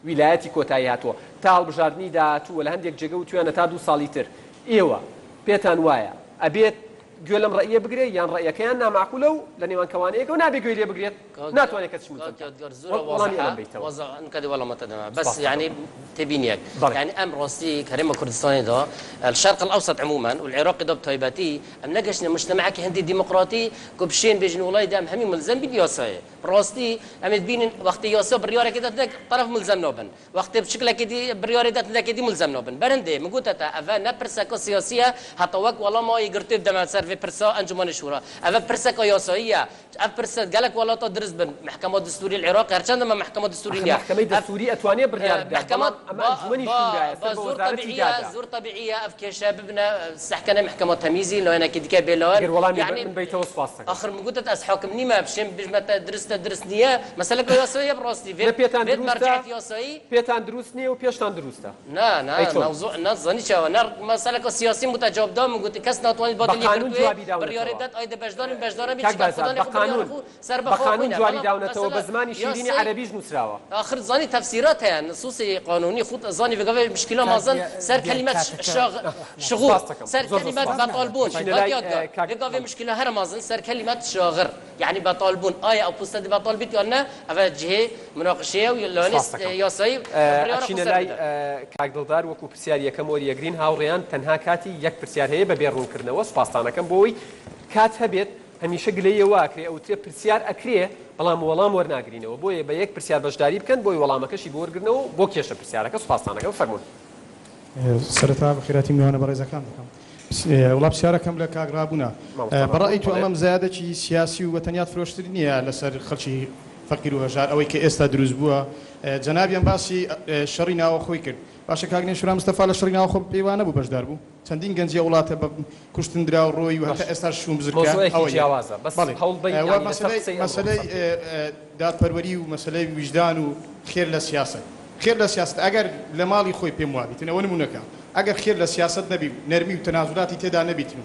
ویلایەتی کۆتایی هاتووە تا هەڵبژاردننی داهاتووە لە هەندێک جێگە و توانە تا 2 ساڵی تر ئێوە پێتان وایە ئەبێت گوێ لەم ڕەئیە بگرێت یان ڕەئیەکەیان نامعقولە و لە نێوان کەوانەیەکە و نابێ گوێ لێ بگرێت ناتوانێت کەس بس يعني تبينيك يعني ام روسي كريم كردستاني ده الشرق الاوسط عموما والعراق ده بطيباتي ام نقشنا مجتمعك هندي ديمقراطي كبشين بيجن ولاي دام همي ملزم بالياسايه روستي ام تبين وقت ياسا برياره كده طرف ملزم نوبن وقت بشكل كده برياره ده كده ملزم نوبن برنده مقوتة افا نبرسكو سياسيه هطوك والله ما يقرتي دم سر في برسا انجمن الشورى افا برسكو ياسايه اف برسا قالك والله درس بن محكمه الدستوريه العراق هرچند ما محكمه الدستوريه محكمه الدستوريه اتوانيه بريار محكمه زور طبيعيه افكي شبابنا استحكنا محكمه تمييزي لو انا كده بيلون يعني من بيته وصفاستك اخر مقوتة اس حكمني ما بشم بجمه درس نيه مسألة ياسايه بروستي في مرجعيه ياسايه بيتان دروسني وبيشتان دروستا نا موضوع نظني شو نار مسألة سياسي متجاوب دام مقوتة كاس ناتواني بدل يكرتوه برياريدات ايده بجدار بقانون جوابي داونته بزماني شيريني عربي نسراوه اخر زاني تفسيرات يعني نصوص قانوني خط زاني في مشكله مازن سر كلمات شغور سر كلمات بطالبون في مشكله هر مازن سر كلمات شاغر يعني بطالبون ايه او بوستد بطالبت ولا افجه مناقشه ولا ياساي اشينا لاي كاك دلدار وكو برسيار يكم وري جرين هاوريان تنها كاتي يك برسيار هي ببيرون كرنوا سباستانا كم بوي كات هبيت هەمیشە گلەیە واکرێ ئەو تێ پرسیار ئەکرێ بەڵام وەڵام وەرناگرینەوە بۆیە بە یەک پرسیار بەشداری بکەن بۆی وەڵامەکەشی بۆ وەرگرنەوە بۆ کێشە پرسیارەکە سوپاسانەکە فەرموون سەرەتا بەخێراتی میوانە بەڕێزەکان دەکەم وڵا پرسیارەکەم لە کاگرابوونە بەڕای تو ئەمەم زیادەکی سیاسی و بەتەنیات فرۆشتر نییە لەسەر خەڵکی فەقیر و هەژار ئەوەی کە ئێستا دروست بووە جەنابیان باسی شەڕی ناوە خۆی کرد باشە کاگنێ شورا مستەفا لە شەڕی ناوە خۆ پێیوان نەبوو بەشدار بوو چەندین گەنجی وڵاتە بە کوشتن درا و ڕۆی و هەتا ئێستا شوم بزرگە مەسەلەی دادپەروەری و مەسەلەی ویژدان و خێر لە سیاست خێر لە سیاست ئەگەر لە ماڵی خۆی پێم وابیتن ئەوە نمونەکە ئەگەر خێر لە سیاست نەبی و نەرمی و تەنازولاتی تێدا نەبیتن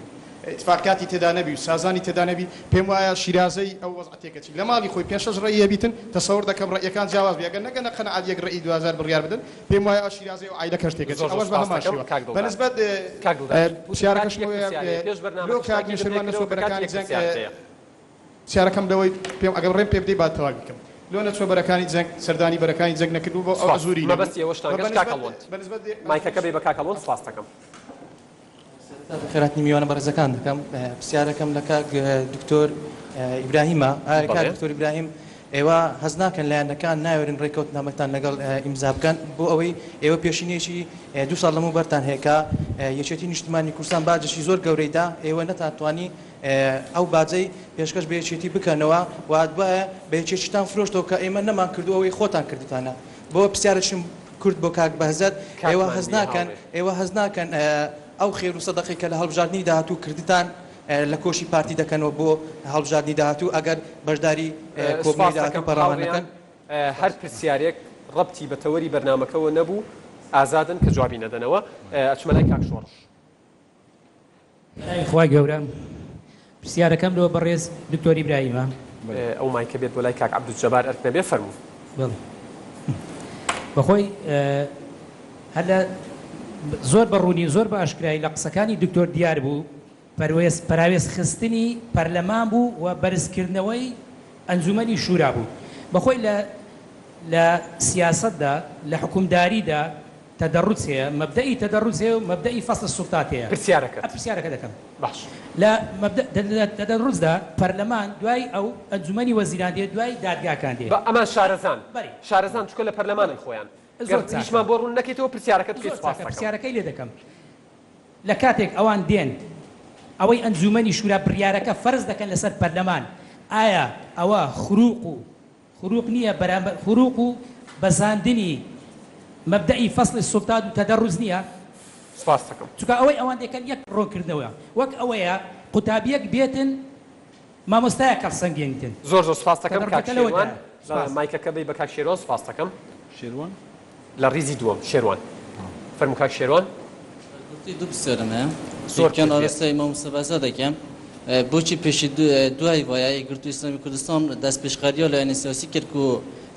اتفاقاتی تێدا نەبی و سازانی تێدا نەبی پێم وایە شیرازەی ئەو وەزعەتێکەچی لە ماڵی خۆی 5-6 ڕێی هەبیتن تەسەوڕ دەکەم ڕێیەکان جیاواز بێ ئەگەر نەگەنە قەنەعات یەک ڕێی 2000 بڕیار بدەن پێم وایە شیرازەی و عایلەکەش تێکەچی ئەوەش بە هەمان شێوە بەنسبەت پرسیارەکەشمەوەیە کاک نیشتمان نەسۆبەرەکانی جەنگ پرسیارەکەم لەوەی پێم ئەگەر ڕێم پێ بدەی با تەواو بکەم لۆ نەچۆ بەرەکانی جەنگ سەردانی بەرەکانی جەنگ نەکردو بۆ ئەو ئەزووری مەبەست ئێوەشتان کاکەڵۆت مایکەکە بێ بە کاکەڵۆت سپاس دەکەم خێراتنی میوانە بەڕێزەکان دەکەم پرسیارەکەم لە کاک دکتۆر ئیبراهیمە کاک دکتۆر ئیبراهیم ئێوە هەز ناکەن لایەنەکان ناوێرن ڕێکەوتنامەتان لەگەڵ ئیمزا بکەن بۆ ئەوەی ئێوە پێشینێکی 2 ساڵ لەمەوبەرتان هەیە کە یەکێتی نیشتمانی کوردستان باجێکی زۆر گەورەیدا ئێوە نەتانتوانی ئەو باجەی پێشکەش بێچێتی بکەنەوە و دوایە بێچێتیتان فرۆشتەوە کە ئێمە نەمان کردو ئەوەی خۆتان کردتانە بۆ پرسیارەشم کورد بۆ کاک بەهزت ئێوە هەز ناکەن ئەو خێر و سەدەقی کە لە هەڵبژاردننی داهاتوو کردتان لە کۆشی پارتی دەکەنەوە بۆ هەڵبژاردننی داهاتوو ئەگەر بەشداری کۆبنەی داهاتوو پەرلەمانەکەن هەر پرسیارێک ڕەبتی بە تەوەری بەرنامەکەەوە نەبوو ئازادن کە جوابی نەدەنەوە ئەچمە لای کاک شۆڕش خی گەورە پرسیارەکەم لەوە بەڕێز دکتۆر ئیبراهیمە ئەو مایکە بێت بۆ لای کاک عەبدولجەبار ئەرکەبێ فەرموو بەخۆی هەر لە زۆر بەڕوونی زۆر بە ئاشکرایی لە قسەکانی دکتۆر دیار بوو پەراوێز خستنی پەرلەمان بوو و بەرزکردنەوەی ئەنجومەنی شورا بوو بەخۆی لە سیاسەتدا لە حکومداریدا تەدەڕوت هەیە مەبدەئی تەدەڕوت هەیە و مەبدەئی فەسڵ سوڵتات هەیە پرسیارەکە دەکەم باش لە تەدەڕوتدا پەرلەمان دوای ئەو ئەنجومەنی وەزیران دێت دوای دادگاکان دێت ئەمان شارەزان چکە لە پەرلەمانی خۆیان هیچمان بۆ ڕوون نەکەیتەوە پرسیارەکەی لێ دەکەم لە کاتێک ئەوان دێن ئەوەی ئەنجومەنی شورا بڕیارەکە فەرز دەکەن لەسەر پەرلەمان ئایا ئەوە خروق نییە بەرامبەر خروق و بەزاندنی مەبدەئی فەسڵی سوڵتات و تەدەڕوز نییە سپاس دەکەم چونکە ئەوەی ئەوان دەکەن یەک ڕۆکردنەوە وەک ئەوەیە قوتابیەک بێتن مامۆستایە کەڵسەنگێنتن زۆر سپاس دەکەم کاک شێروان مایکەکە بێ بە کاک شێروان سپاس دەکەم شێروان لە ڕیزی دووەم شێروان فەرموو کاک شێروان دوو پرسیارمە زۆرکەن ئاڕاستای مامۆستابازە دەکەم بۆچی پێشی دوای وایە گرتووی ئیسلامی کوردستان دەست پێشقاریە لە لایەنی سیاسی کرد و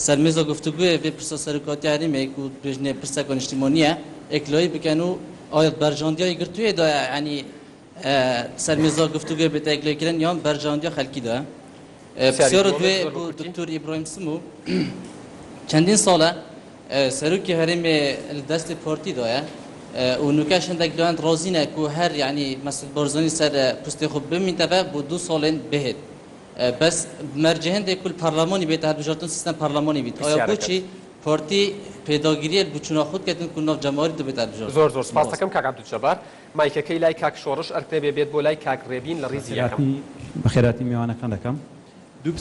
سەرمێزە گفتوگویە بێ پرسە سەرۆکاتی هەرێمێک و پێشنێ پرسەکە نیشتیمانیە ئێکلایی بکەن و ئایا بەرژاندیای گرتوویەدا ینی سەرمێزە گفتوگوێ بێت ئێکلایکردن یان بەرژاندیا خەلکیدا پرسیارە دوێ بۆ دکتۆر ئیبراهیم سمو چەندین ساڵە سەرۆکی هەرێمێ لە دەستی پارتیدایە و نوکەش هەندێک لەوان ڕازینە و هەر ینی مەسعود بارزانî سەر پستê xwe bimînteve بۆ 2 salên bihêt بەس mercehên kul parlemanî bêt hilbijartin sistem parlemanî bît aya boçî partî pêdagiriyê buçûna xwe ketin ku nav cemarî dibêt hilbijartin زۆر سپاس دەکەم کاک عەبدولجەبار مایکەکەی لای کاک شۆڕش ئەرکێ بێت بۆ لای کاک ڕێبین لە ڕیزی یەکەم بەخێراتی میوانەکان دەکەم دوو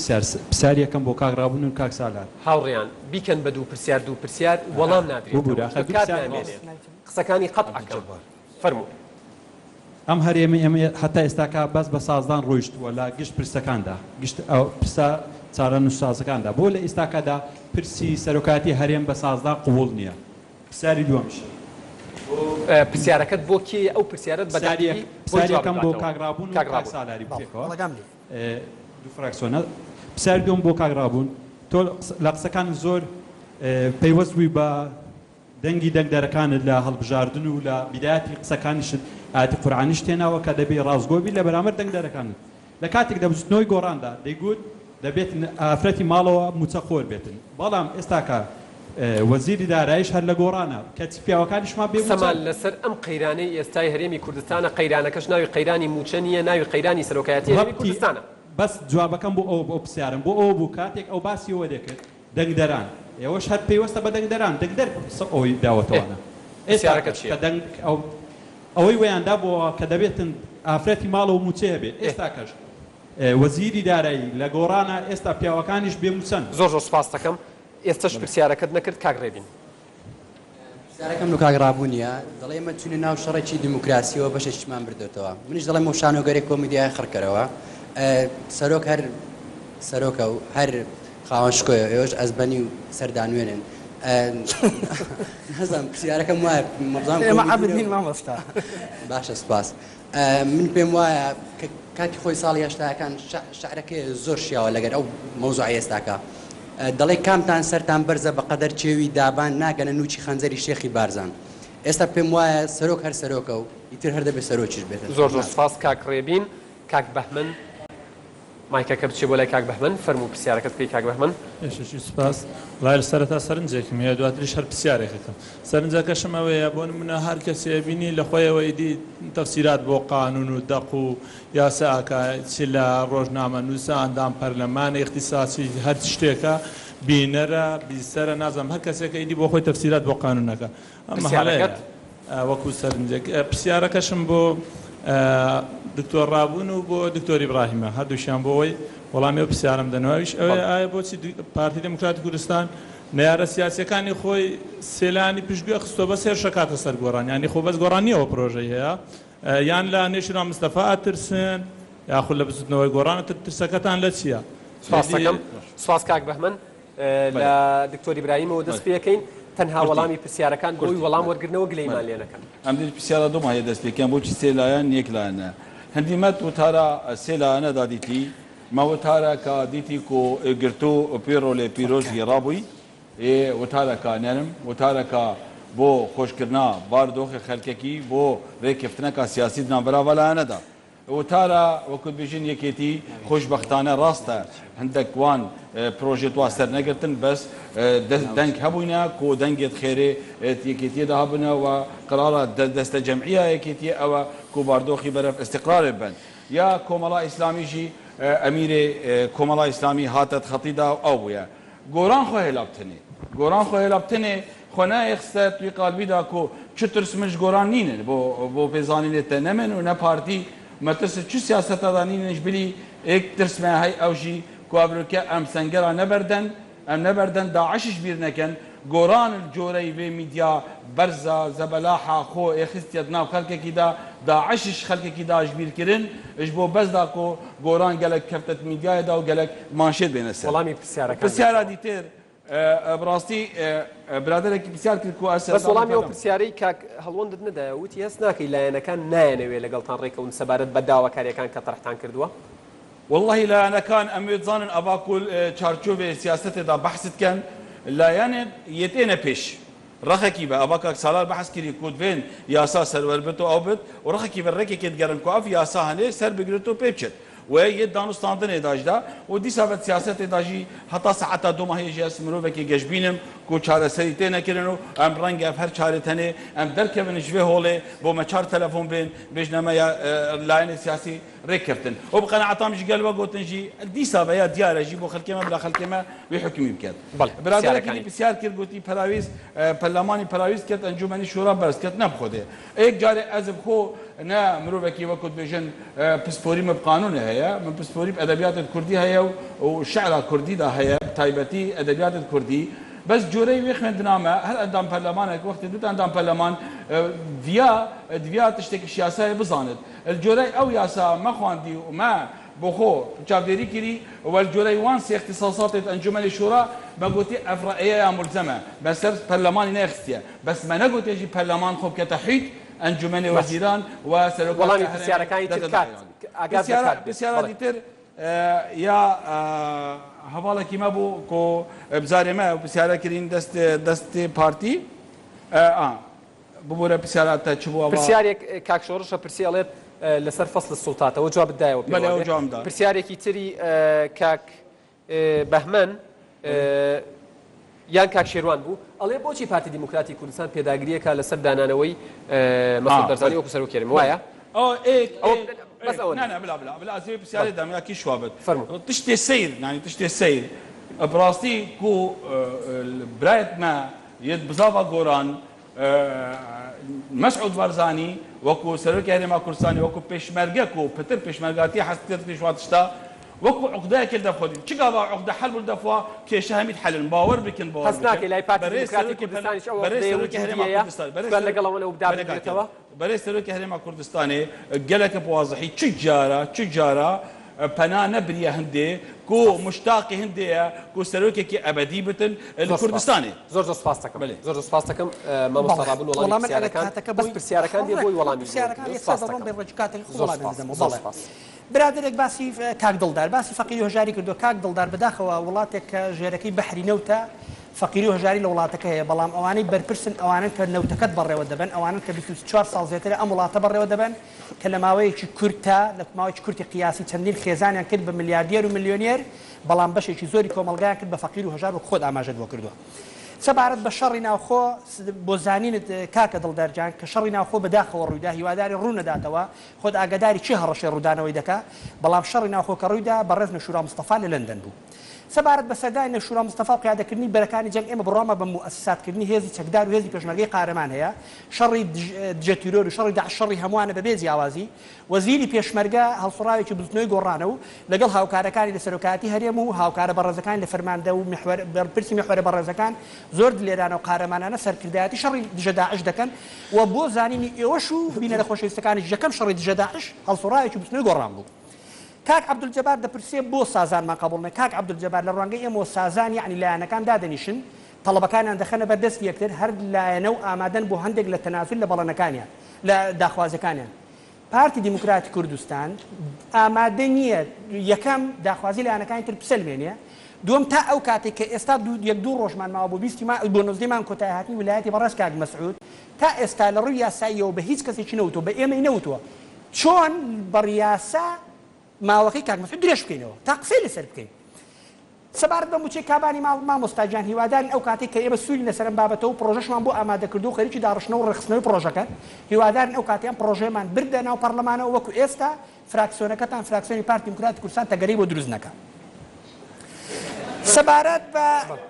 پرسیار یەکەم بۆ کاک ڕابوون و کاک سالار هاوڕێیان بیکەن بە دوو پرسیار وەڵام نادرێت قسەکانی قەت ئەکەم فەرموو ئەم هەرێمە ئێمە هەتا ئێستاکە بەس بە سازدان ڕۆیشتووە لە گشت پرسەکاندا گشت ئەو پرسە چارە نووسازەکاندا بۆ لە ئێستاکەدا پرسی سەرۆکاتی هەرێم بە سازدان قوبوڵ نییە پرسیاری دووەمش پرسیارەکەت بۆ کێ ئەو پرسیارەت پرسیارەکەم بۆ کاک ڕابوون و کاک سالاری بکەوە دوو فراکسیۆنە پرسیاری دووەم بۆ کاک ڕابوون تۆ لە قسەکان زۆر پەیوەست بووی بە دەنگی دەنگدەرەکانت لە هەڵبژاردن و لە بیدایەتی قسەکانیشت ئاەتی قورعانیش تێناوە کە دەبێت ڕازگۆبی لە بەرامبەر دەنگدەرەکانت لە کاتێک دەبستنەوەی گۆڕاندا دەیگوت دەبێت ئافرەتی ماڵەوە موچەخۆر بێتن بەڵام ئێستاکە وەزیری دارایش هەر لە گۆڕانە کەچ پیاوەکانیشمان بێ سەمان لەسەر ئەم قەیرانەی ئێستای هەرێمی کوردستانە قەیرانەکەش ناوی قەیرانی موچە نییە ناوی قەیرانی سەرۆکایەتی هەرێمی کوردستانە بەس جوابەکەم بۆ ئەو پرسیارم بۆ ئەوە بوو کاتێک ئەو باسی ئەوە دەکرد دەنگدەران ئێوەش هەر پێیوەستە بە دەنگدەران دەنگدەر ئەوی داوەتەوەە ئەوەی وەیاندا بۆ کە دەبێتن ئافرەتی ماڵە و موچەیە بێت ئێستاکەش وەزیری دارایی لە گۆڕانە ئێستا پیاوەکانیش بێموچەن زۆر سپاس دەکەم ئێستش پرسیارەکەت نەکرد کاک ڕێبین پرسیارەکەم لە کاک ڕابوونیە دەڵێ ئێمە چوونە ناو شەڕێکی دیموکراسیەوە بەشێکمان بردوێتەوە منیش دەڵێم و شانۆگەری کۆمیدیای خڕکەرەوە سەرۆک هەر سەرۆکە و هەر خاوەن شکۆیە ئێوەش ئەزبەنی و سەردانوێنن نەزانم پرسیارەکەم وایە ئێمە عەبدین مامۆستا باشە سپاس من پێم وایە کاتی خۆی ساڵی هەشتاکان شعرەکەی زۆر شیاوە لەگەر ئەو مەوزوعی ئێستاکە دەڵێ کامتان سەرتان بەرزە بە قەدەر چێوی دابان ناگەنە نوچی خەنجەری شێخی بارزان ئێستا پێم وایە سەرۆک هەر سەرۆکە و ئیتر هەر دەبێت سەرۆکیش بێت زۆر سپاس کاک ڕێبین کاک بەهمن مایکەکە بچێ بۆ لای کاک بەهمن فەرموو پرسیارەکەت بکەی کاک بەهمن سپاس لای سەرەتا سەرنجێکم هەیە دواتریش هەر پرسیارێکەکەم سەرنجەکەشم ئەوەیە بۆ نمونە هەر کەسێ بینی لە خۆیەوەی دی تەفسیرات بۆ قانون و دەق و یاساکە چی لە ڕۆژنامە نووسە ئەندام پەرلەمانە اختصاصی هەر شتێکە بینەرە بیسەرە نازانم هەر کەسێکە ئیدی بۆ خۆی تەفسیرات بۆ قانونەکە ئەمە هەڵەیە وەکو سەرنجێک پرسیارەکەشم بۆ دکتۆر ڕابوون و بۆ دکتۆر ئیبراهیمە هەردووشیان بۆەوەی وەڵامی پرسیارم دەنەوەیش ئەوەیە ئایا بۆچی پارتی دموکراتی کوردستان نەیارە سیاسەکانی خۆی سێلانی پشتگوێ خستۆ بە سێر شەکاتە سەر گۆڕان ینی خۆ بەس گۆڕانیەوە پرۆژەی هەیە یان لە نێشنا مستەفا ئاترسن یاخود لە بزوتنەوەی گۆڕانە ترسەکەتان لە چییە؟ سواز کاک بەهمن لە دکتۆر ئیبراهیمەوە دەست پێەکەین تەنها وەڵامی پرسیارەکان بۆی وەڵام وەرگرنەوە گلەیمان لێ نەکەن ئەم پرسیارە دوم هەیە دەست پێکەم بۆچی سێلایەن یەکلایەنە هەندیمەت وتارە سێلایەنەدا دیتی ماوتارە کە دیتی کو گرتو پێڕۆلێ پیرۆژی ڕابووی وتارەکە نەرم وتارەکە بۆ خۆشکردنا باردۆخی خەلکێکی بۆ ڕێککەفتنەکە سیاسی نابراوەلایەنەدا وتارە وەکوت بێژین یەکێتی خۆشبەختانە ڕاستە هەندێک وان پرۆژێت وا سەر نەگرتن بەس دەنگ هەبووینە کۆ دەنگێت خێرێ یەکێتیەدا هەبنەوە قرارە دەستە جەمعیە یەکێتیە ئەوە کۆ باردۆخی بەرەف استقرارێ بن یا کۆمەڵا ئیسلامیژی ئەمیرێ کۆمەڵا ئیسلامی هاتت خەتیدا ئەو بووە گۆران خۆ هێلابتنێ گۆران خۆ هێلابتنێ خۆ نایەخستە توی قالبیدا کۆ چ ترسمش گۆران نینن بۆ پێزانینێتە نەمن و نە پارتی مەترسە چ سیاسەتەدا نینش بلی ئێک ترسمە هەی ئەوژی کوابرکە ئەم سەنگەرا نەبەردەن ئەم نەبەردەن داعشش بیر نەکەن گۆران جۆرەی وێ میدیا بەرزە زەبەلاحا خۆ ئێخستیت ناو خەڵکێکیدا داعشش خەڵکێکی داش بیرکردن اش بۆ بەسدا کۆ گۆران گەلک کەفتت میدیایدا و گەلک مانشێت بێنە سەر وەڵامی پرسیارە دیتر بڕاستی برادێکی پرسیار کرد کو ئەسەر بەس وەڵامی ئەو پرسیارەی کاک هەڵوەندت نەدایە وتی هەست ناکەی لایەنەکان نایەنەوێ لەگەڵتان ڕێکەون سەبارەت بە داواکاریەکان کە تەڕحتان کردووە والله لایەنەکان ئەمێت زانن ئەوا کول چارچۆبێ سیاسەتێدا بەحست کەن لایەنێ یەتێنە پێش ڕخەکی بە ئەوا کاک سالار بەحس کردی کودێن یاسا سەروەر بێت و ئەو بێت و ڕخەکی بە ڕێکێکێت گەرم کو ئەف یاسا هەنێ سەر بگرێت و پێ بچێت و یەک دانوستاندنێداشدا و دیسا بە سیاسەتێداژی هەتا سەعەتا دومە هەیەژی ئەس مرۆڤێکی گەشببینم کو چارەسەری تێ نەکردن و ئەم ڕەنگە ئەف هەر چارێت هەنێ ئەم دەرکەبن ژێ هۆڵێ بۆ مەچار تەلەفۆن بێن بێژنەمە لایەنی سیاسی ڕێککەفتن و بقەنەعەتامژی گەلوە گوتنژی دیسا بە یا دیارەژی بۆ خەڵکێمە بلا خەڵکێمە وێ حکمی بکات برادەرێکی پرسیار کرد گوتی پەراویز پەرلەمانی پەراویز کرد ئەنجومەنی شورا بەرز کرد نەبخۆدێ ئەیەک جارێ ئەزب خۆ نه مرۆڤێکی وەکوت بێژن پسپۆریمە بقانونە هەیە من پسپۆری ئەدەبیاتت کوردی هەیە و شعرا کوردیدا هەیە تایبەتی ئەدەبیاتت کوردی بەس جۆرەی وێ خوێندنامە هەر ئەندام پەرلەمانێک وەختی دوت ئەندام پەرلەمان دویا تشتێکی سیاسایە بزانێت جۆرەی ئەو یاسا مەخواندی و مە بۆ خۆ چاودێری کردی وەرجۆرەی وان سێ اختصاصاتێت ئەنجومەنی شورا بەگوتی ئەفرائەیە یا ملزەمە بەسەر پەرلەمانی نەخستیە بەس مە نەگوتێژی پەرلەمان خۆ بکەتە حیت ئەنجومەنی وەزیران و وەڵامی پرسیارەکانی پرسیارە دیتر یا هەواڵێکی مە بوو کۆ بزارێمە پرسیارە کردین دەستی پارتی ببوورە پرسیاراتە چ بووە پرسیارێک کاکشۆڕشە پرسیاڵێت لەسەر فەسڵ سوڵتاتەوە جواب بدایەوە پرسیارێکی تری کاک بەهمەن یان کاک شێروان بوو ئەڵێ بۆچی پارتی دیموکراتی کوردستان پێداگریەکە لەسەر دانانەوەی مەسعود بەرزانی وەکو سەرۆکێرم وایە بلا ئەزێ پرسیارێ دامەیەکی شوابێت تشتێ سیر نانی تشتێ سیر بڕاستی کو برایەتمە یەت بزاوە گۆران مەسعود بەرزانی وەکو سەرۆکی هەرێما کوردستانی وەکو پێشمەرگەک و پتر پێشمەرگاتی حەستێت پێشواتشتا وەکو عقدەیەکێ دەخۆین چگاوا عقدە حەل بوو دەفوا کێشە هەمید حەلن باوەڕ بکەن باوەڕ هەست ناکەی لای پارتی دیموکراتی کوردستانیش ئەوە لەگەڵەوە و دابێتەوە بەرەی سەرۆکی هەرێما کوردستانی گەلێکە بوازەحی چ جارە پەنا نەبریە هەندێ کو مشتاقی هەندەیە کو سەرۆکێکی ئەبەدی بتن لە کوردستانی زۆر سپاس دەکەم زۆر سپاس دەکەم مامۆستا ڕابوون وەڵامی پرسیارەکان بەس پرسیارەکان دێ بۆی وەڵامی برادێک باسی کاک دڵدار باسی فەقیری هەژاری کردو کاک دڵدار بەداخەوە وڵاتێک کە ژێرەکەی بەحری نەوتە فەقیری و هەژاری لە وڵاتەکە هەیە بەڵام ئەوانەی بەرپرسن ئەوانن کە نەوتەکەت بەڕێوە دەبن ئەوانن کە 24 ساڵ زیاتر ئەم وڵاتە بەڕێوە دەبن کە لە ماوەیەکی کورتە لە ماوەیەکی کورتی قیاسی چەندین خێزانیان کرد بە ملیاردێر و میلیۆنێر بەڵام بەشێکی زۆری کۆمەڵگایان کرد بە فەقیر و هەژار و خۆت ئاماژەت بۆ کردووە سەبارەت بە شەڕی ناوخۆ بۆ زانینت کاکە دڵدارجان کە شەڕی ناوخۆ بەداخەوە ڕوویدا هیواداری ڕوونەداتەوە خۆت ئاگاداری چی هەڕەشەی ڕوودانەوەی دەکا بەڵام شەڕی ناوخۆ کە ڕوویدا بە ڕێز نەشورا مستەفا لە لەندەن بوو سەبارەت بە سەردانی نەشورا مستەفا و قیادەکردنی بەرەکانی جەنگ ئێمە بڕامە بە موسساتکردنی هێزی چەکدار و هێزی پێشمەرگەی قارەمان هەیە شەڕی دژەتیرۆر و شەڕی داعش شەڕی هەمووانە بەبێ جیاوازی وەزیری پێشمەرگە هەڵسوڕاوێکی بزنەوەی گۆڕانە و لەگەڵ هاوکارەکانی لە سەرۆکاتی هەرێم و هاوکارە بەڕێزەکانی لە فەرماندە و پرسی میحوەرە بەڕێزەکان زۆر لێرانە و قارەمانانە سەرکردایەتی شەڕی دژە داعش دەکەن و بۆ زانینی ئێوەش و بینە لە خۆشەویستەکانی یەکەم شەڕی دژە داعش هەڵسوڕاوێکی بزنەوەی گۆڕان بوو. کاک عەبدولجەبار دەپرسێ بۆ سازانمان قبوڵ نەکە. کاک عەبدولجەبار لە ڕوانگەی ئێمە سازان یعنی لایەنەکان دادەنیشن تەڵەبەکانیان دەخەنە بەردەست یەکتر هەر لایەنە و ئامادەن بۆ هەندێک لە تەناسول لە بەڵەنەکانیان لە داخوازەکانیان. پارتی دیموکراتی کوردستان ئامادە نییە یەکەم داخوازی لایەنەکانی تر بسەلمێنێ دوم تا ئەو کاتێک کە ئێستا یەک دوو ڕۆژمان ماوە بۆ 20 بۆ 19 مان کۆتای هاتنی ویلایەتی بەڕێز کاک مەسعود تا ئێستا لە ڕووی یاساییەوە بە هیچ کەسێکی نەوتوە بە ئێمەی نەوتووە چۆن بەڕیاسا ماوەکەی کاک مەسعود درێژ بکەینەوە تا قسەی لەسەر بکەین. سەبارەت بە موچەی کابانی مامۆستاجان هیوادارین ئەو کاتێک کە ئێمە سووری لەسەرم بابەتەوە پرۆژەشمان بۆ ئامادەکردو و خەریکی داڕشتنەوە و ڕێخستنەوەی پرۆژەکە هیوادارین ئەو کاتیان پرۆژەیەمان بردە ناو پەرلەمانەوە وەکو ئێستا فراکسیۆنەکەتان فراکسیۆنی پارتی دیموکراتی کوردستان تەگەرەی بۆ دروست نەکات. سەبارەت بە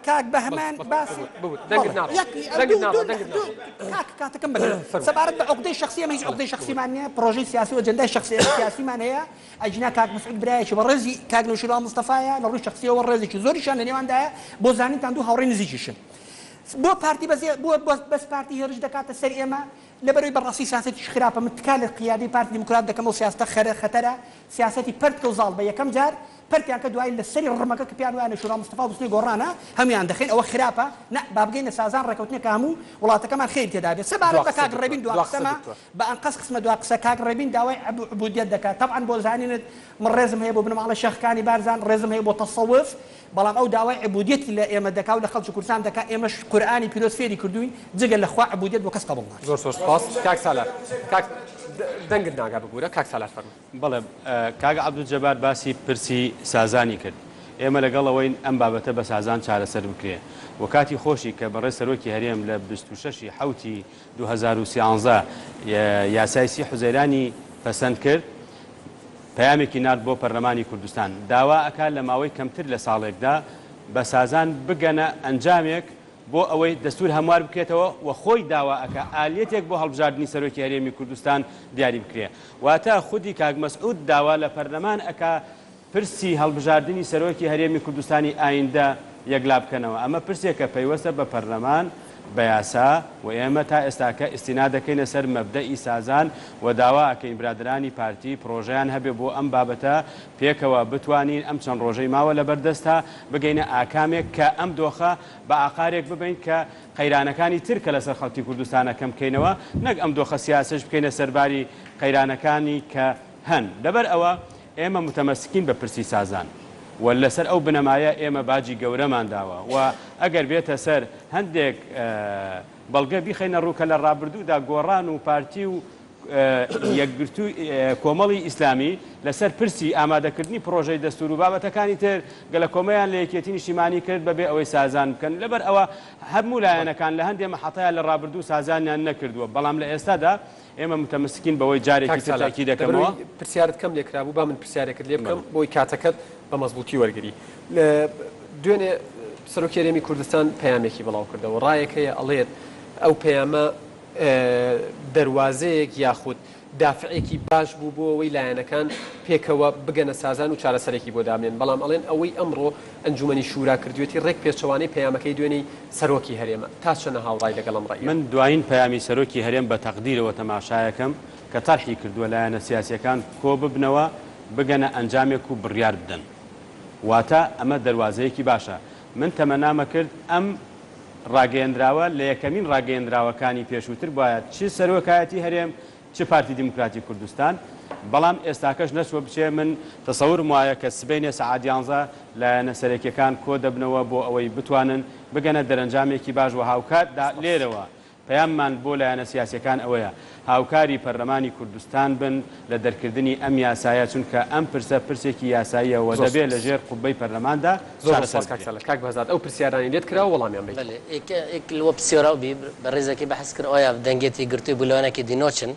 کاک بەهەمان باسی کاتەکەم بگرن سەبارەت بە عقدەی شخصی ئەمە هیچ عقدەی شخصیمان نییە پرۆژەی سیاسی و ئەجەندای سیاسیمان هەیە ئەجنا کاک مەسعود برایەکی بە ڕێزی کاک نەوشیروان مستەفایە لە ڕووی شخصیەوە ڕێزێکی زۆریشان لە نێواندایە بۆ زانینتان دوو هاوڕێی نزیکیشن بۆ پارتی بۆ بەس پارتی هێرش دەکاتە سەر ئێمە لەبەرەوەی بەڕاستی سیاسەتی خراپە من تکا لە قیادەی پارتی دیموکرات دەکەم و سیاستە خەتەرە سیاسەتی پەرتکە و زاڵ بە یەکەم جار پەرتیان کە دوای لە سەری ڕمەکە کە پیان وایە نەشورا مستەفا بوسنی گۆڕانە هەمویان دەخێن ئەوە خراپە نە با بگەینە سازان ڕێکەوتنێک هەموو وڵاتەکەمان خێر تێدا بێت. سەبارەت بە کاک ڕێبین دوا قسەمە بە ئەنقەس قسمە دوا قسە کاک ڕێبین داوای عبودیەت دەکات طبعا بۆ زانینت من ڕێزم هەیە بۆ بنەماڵە شەخەکانی بارزان ڕێزم هەیە بۆ تەسەوف بەڵام ئەو داوای عبودیەتی لە ئێمە دەکا و لە خەڵکی کوردستان دەکا ئێمەش قورئانی پیرۆز فێری کردوین جگە لە خوا عبودیەت بۆ کەس قبوڵ ناکات. زۆر سپاس کاک سالار کاک دەنگت ناگا بگورە کاک سالار فەرموو. بەڵێ کاک عەبدولجەبار باسی پرسی سازانی کرد ئێمە لەگەڵەوەی ئەم بابەتە بە سازان چارەسەر بکرێ و کاتی خۆشی کە بەڕێ سەرۆکی هەرێم لە 26 حوتی 2013 یاسای سی حوزەیرانی پەسەند کرد پەیامێکی نرد بۆ پەرلەمانی کوردستان داوا ئەکات لە ماوەی کەمتر لە ساڵێکدا بە سازان بگەنە ئەنجامێک بۆ ئەوەی دەستور هەموار بکرێتەوە و خۆی داوا ئەکا ئالێتێک بۆ هەڵبژاردننی سەرۆکی هەرێمی کوردستان دیاری بکرێ واتە خودی کاک مەسعود داوا لە پەرلەمان ئەکا پرسی هەڵبژاردننی سەرۆکی هەرێمی کوردستانی ئایندە یەکلا بکەنەوە ئەمە پرسێکە پەیوەستە بە پەرلەمان بە یاسا و ئێمە تا ئێستاکە ئیستینا دەکەینە سەر مەبدەئی سازان و داوا ئەکەین برادرانی پارتی پرۆژەیان هەبێ بۆ ئەم بابەتە پێکەوە بتوانین ئەم چەند ڕۆژەی ماوە لە بەردەستە بگەینە ئاکامێک کە ئەم دۆخە بە ئاقارێک ببین کە قەیرانەکانی تر کە لەسەر خەڵکی کوردستانە کەم بکەینەوە نەک ئەم دۆخە سیاسەش بکەینە سەرباری قەیرانەکانی کە هەن لەبەر ئەوە ئێمە متەمەسکین بە پرسی سازان و لەسەر ئەو بنەمایە ئێمە باجی گەورەمان داوە و ئەگەر بێتە سەر هەندێک بەڵگە بیخەینە ڕووکە لە ڕابردوودا گۆڕان و پارتی و یەکگرتووی کۆمەڵی ئیسلامی لەسەر پرسی ئامادەکردنی پرۆژەی دەستور و بابەتەکانی تر گەلە کۆمەیان لە یەکێتی نیشتیمانی کرد بەبێ ئەوەی سازان بکەن لەبەر ئەوە هەموو لایەنەکان لە هەندێک مەحەتەیە لە ڕابردوو سازانیان نەکردووە بەڵام لە ئێستادا ئێمە متەمەسکین بەوەی جارێکی تر تاکید دەکەمەوە پرسیارت کەم لێکرابوو با من پرسیارێکت لێ بکەم بۆی کاتەکەت بە مەزبوطی وەرگری دوێنێ سەرۆکی هەرێمی کوردستان پەیامێکی بڵاو کردەوە ڕایەکەیە ئەڵێت ئەو پەیامە دەواازەیەک یاخود دافعێکی باش بوو بۆ ئەوەی لایەنەکان پێکەوە بگەنە سازان و چارەسەرێکی بۆ دامێن بەڵام ئەڵێن ئەوەی ئەمڕۆ ئەنجومەنی شورا کردوێتی ڕێک پێچەوانەی پەیامەکەی دوێنەی سەرۆکی هەرێمە تا چەنە هاوڕای لەگەڵم ڕای من دوایین پەیامی سەرۆکی هەرێم بە تەقدیرەوە تەماشایەکەم کە تەرحی کردووە لایەنە سیاسیەکان کۆ ببنەوە بگەنە ئەنجامێک و بڕیار بدەن واتە ئەمە دەواازەیەکی باشە من تەمەنامە کرد ئەم ڕاگەیەندراوە لە یەکەمین ڕاگەیەندراوەکانی پێشووتر باید چ سەرۆکایەتی هەرێم چ پارتی دیموکراتی کوردستان بەڵام ئێستاکەش نەچوە بچێ من تەسەورم وایە کە سبەینێ سەعات 11 لایەنە سەرەکیەکان کۆ دەبنەوە بۆ ئەوەی بتوانن بگەنە دەرەنجامێکی باش و هاوکاتدا لێرەوە پەیاممان بۆ لایەنە سیاسیەکان ئەوەیە هاوکاری پەرلەمانی کوردستان بن لە دەرکردنی ئەم یاسایە چونکە ئەم پرسێکی یاساییەوە دەبێت لە ژێر قوبەی پەرلەماندا کاک بەزات ئەو پرسیارانی لێت کراوە وەڵامیان بێت لە پرسیۆراو بی بە ڕێزێکی بەحەس کرد ئایا دەنگێتی گرتووی بولەوانێکی دینۆچن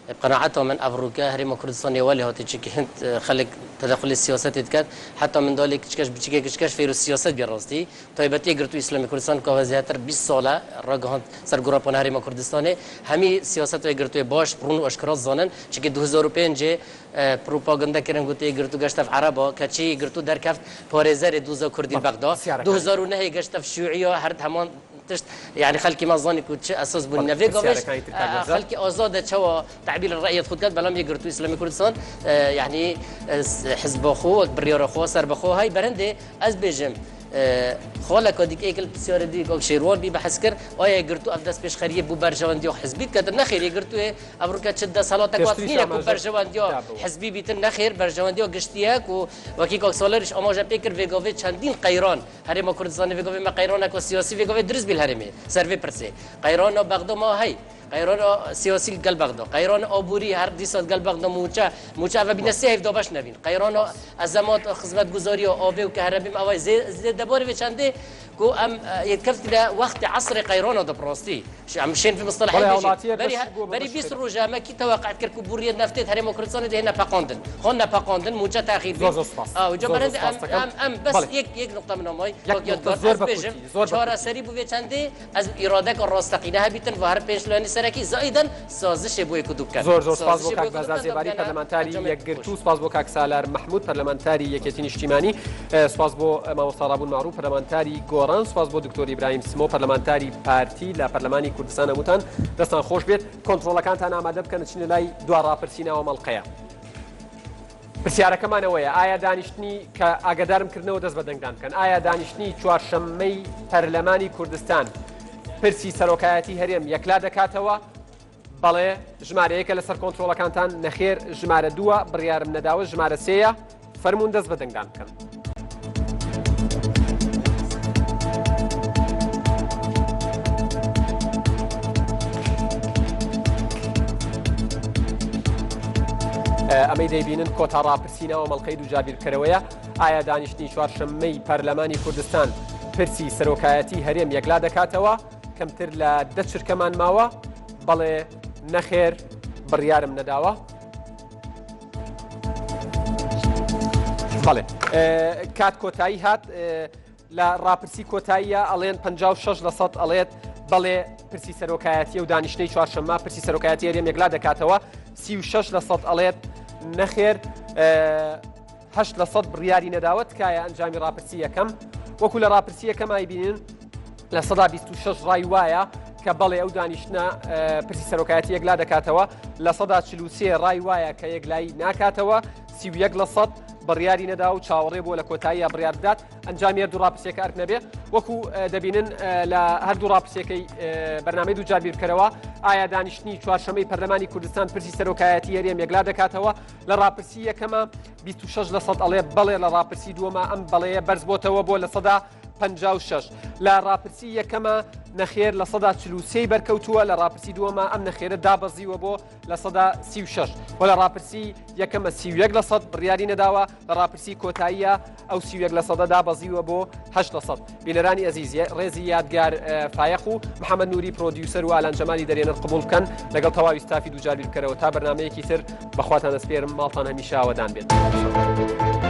بقناعتهم من أفروكا هريما كردستان يوالي هاتي كنت خلق تدخل السياسات تكاد حتى من ذلك كشكش في السياسات بيراستي طيبتي قرتو إسلامي كردستان كوازياتر 20 ساله رجعت سرگورا پناه هريما كردستاني همي سياسات قرتو باش برون واشكراز زانن چكي 2005 پروپاگاندا کردن گوته گرتو گشتف عربا کچی گرتو در کفت پارێزەرێ دوزا کوردی بغداد 2009 گشتف شیوعیا هر همان تشت يعني خلكي ما ظنك وتش اساس بالنافيغ خلكي ازاد تشوا تعبير الراي خد كات بلام يقرتو اسلامي كردستان يعني حزب اخو بريور اخو سرب اخو هاي برندي از بيجم خالك وديك ايكل بسيار ديك او شيروان بي بحث كر اي قرتو افداس بيش خريه بو برجوان ديو حزبي كدر نخير يقرتو افريكا شد صلاتك واتنينك بو برجوان ديو حزبي بيتن نخير برجوان ديو قشتياك وكيكو سولارش اماجا بيكر فيغوفي چندين قيران هرم كردستان فيغوفي ما قيرانك وسياسي فيغوفي درس بالهرمي سيرفي برسي قيران بغداد ما هي قيران سياسي قلب بغداد قيران ابوري هر ديسات قلب بغداد موچا و بنسي هف دوباش نبين قيران ازمات خدمت گزاري او و كهرباء ما زي دبور چنده كو ام يتكفت الى وقت عصر قيران دبروستي مشين في مصطلح بري 20 روجا ما كي توقعت كركو بوريه نفتيت هرم كردستان دي هنا باقوندن خلنا باقوندن موچا تاخير وجبرند ام بس يك نقطه من ماي چهار سري بو چنده از اراده کو راستقينه بيتن و هر پیشلانی سرکی زائدا سازش بو کدوب کرد زور سپاس بو کاک بازازی باری پارلمانتاری یکگرتو سپاس بو کاک سالار محمود پارلمانتاری یکیتین اجتماعی سپاس بو مامۆستا رابون معروف پارلمانتاری گۆڕان سپاس بۆ دکتۆر ئیبراهیم سمۆ پەرلەمانتاری پارتی لە پەرلەمانی کوردستان هەمووتان دەستان خۆش بێت کۆنتڕۆڵەکانتان ئامادە بکەن چنە لای دوا ڕاپرسینەوە مەڵقەیە پرسیارەکەمانەوەیە ئایا دانیشتنی کە ئاگادارمکردنەوە دەست بە دەنگدان بکەن ئایا دانیشتنی چوارشەممەی پەرلەمانی کوردستان پرسی سەرۆکایەتی هەرێم یەکلا دەکاتەوە بەڵێ ژمارەیەکە لەسەر کۆنتڕۆڵەکانتان نەخێر ژمارە 2 بڕیارم نەداوە ژمارە 3 فەرموون دەست بە دەنگدان بکەن ئەمەی دەیبینن کۆتا ڕاپرسینەوە مەڵقەی دووجابیرکەرەوەیە ئایا دانیشتنی چوارشەممەی پەرلەمانی کوردستان پرسی سەرۆکایەتی هەرێم یەکلا دەکاتەوە کەمتر لە 10 چرکەمان ماوە بەڵێ نەخێر بڕیارم نەداوە بەڵێ کات کۆتایی هات لە ڕاپرسی کۆتاییە ئەڵێن 56% ئەڵێت بەڵێ پرسی سەرۆکایەتی و دانیشتنی چوارشەممە پرسی سەرۆکایەتی هەرێم یەکلا دەکاتەوە 36% ئەڵێت نەخێر 8% بڕیاری نەداوە تکایە ئەنجامی ڕاپرسی یەکەم وەکو لە ڕاپرسی یەکەمای بینن لە 26 ڕای وایە کە بەڵێ ئەو دانیشتنە پرسی سەرۆکایەتی یەکلا دەکاتەوە لە 43 ڕای وایە کە یەکلایی ناکاتەوە 31% بڕیاری نەدا و چاوەڕێ بۆ لە کۆتاییە بڕیار بدات ئەنجامی هەردوو ڕاپرسیەکە ئەرک نەبێ وەکو دەبینن لە هەردوو ڕاپرسیەکەی بەرنامەی دووجابیرکەرەوە ئایا دانیشتنی چوارشەممەی پەرلەمانی کوردستان پرسی سەرۆکایەتی هەرێم یەکلا دەکاتەوە لە ڕاپرسی یەکەمە 26% ئەڵێ بەڵێ لە ڕاپرسی دووەمە ئەم بەڵەیە بەرز بۆتەوە بۆ لە 56 لە ڕاپرسی یەکەمە نەخێر لە 43 بەرکەوتووە لە ڕاپرسی دووەمە ئەم نەخێرە دابەزیوە بۆ لە 36 و لە ڕاپرسی یەکەمە 31% بڕیاری نەداوە لە ڕاپرسی کۆتاییە ئەو 31% دابەزیوە بۆ 8%. بینەرانی ئەزیز ڕێزی یادگار فایەخ و محەممەد نووری پرۆدیوسەر و ئالان جەمالی دەرێنەر قبول بکەن لەگەڵ تەواوی ستافی دووجابیرکەرەوە تا بەرنامەیەکی تر بەخواتان دەسپێرم ماڵتان هەمیشە ئاوەدان بێت.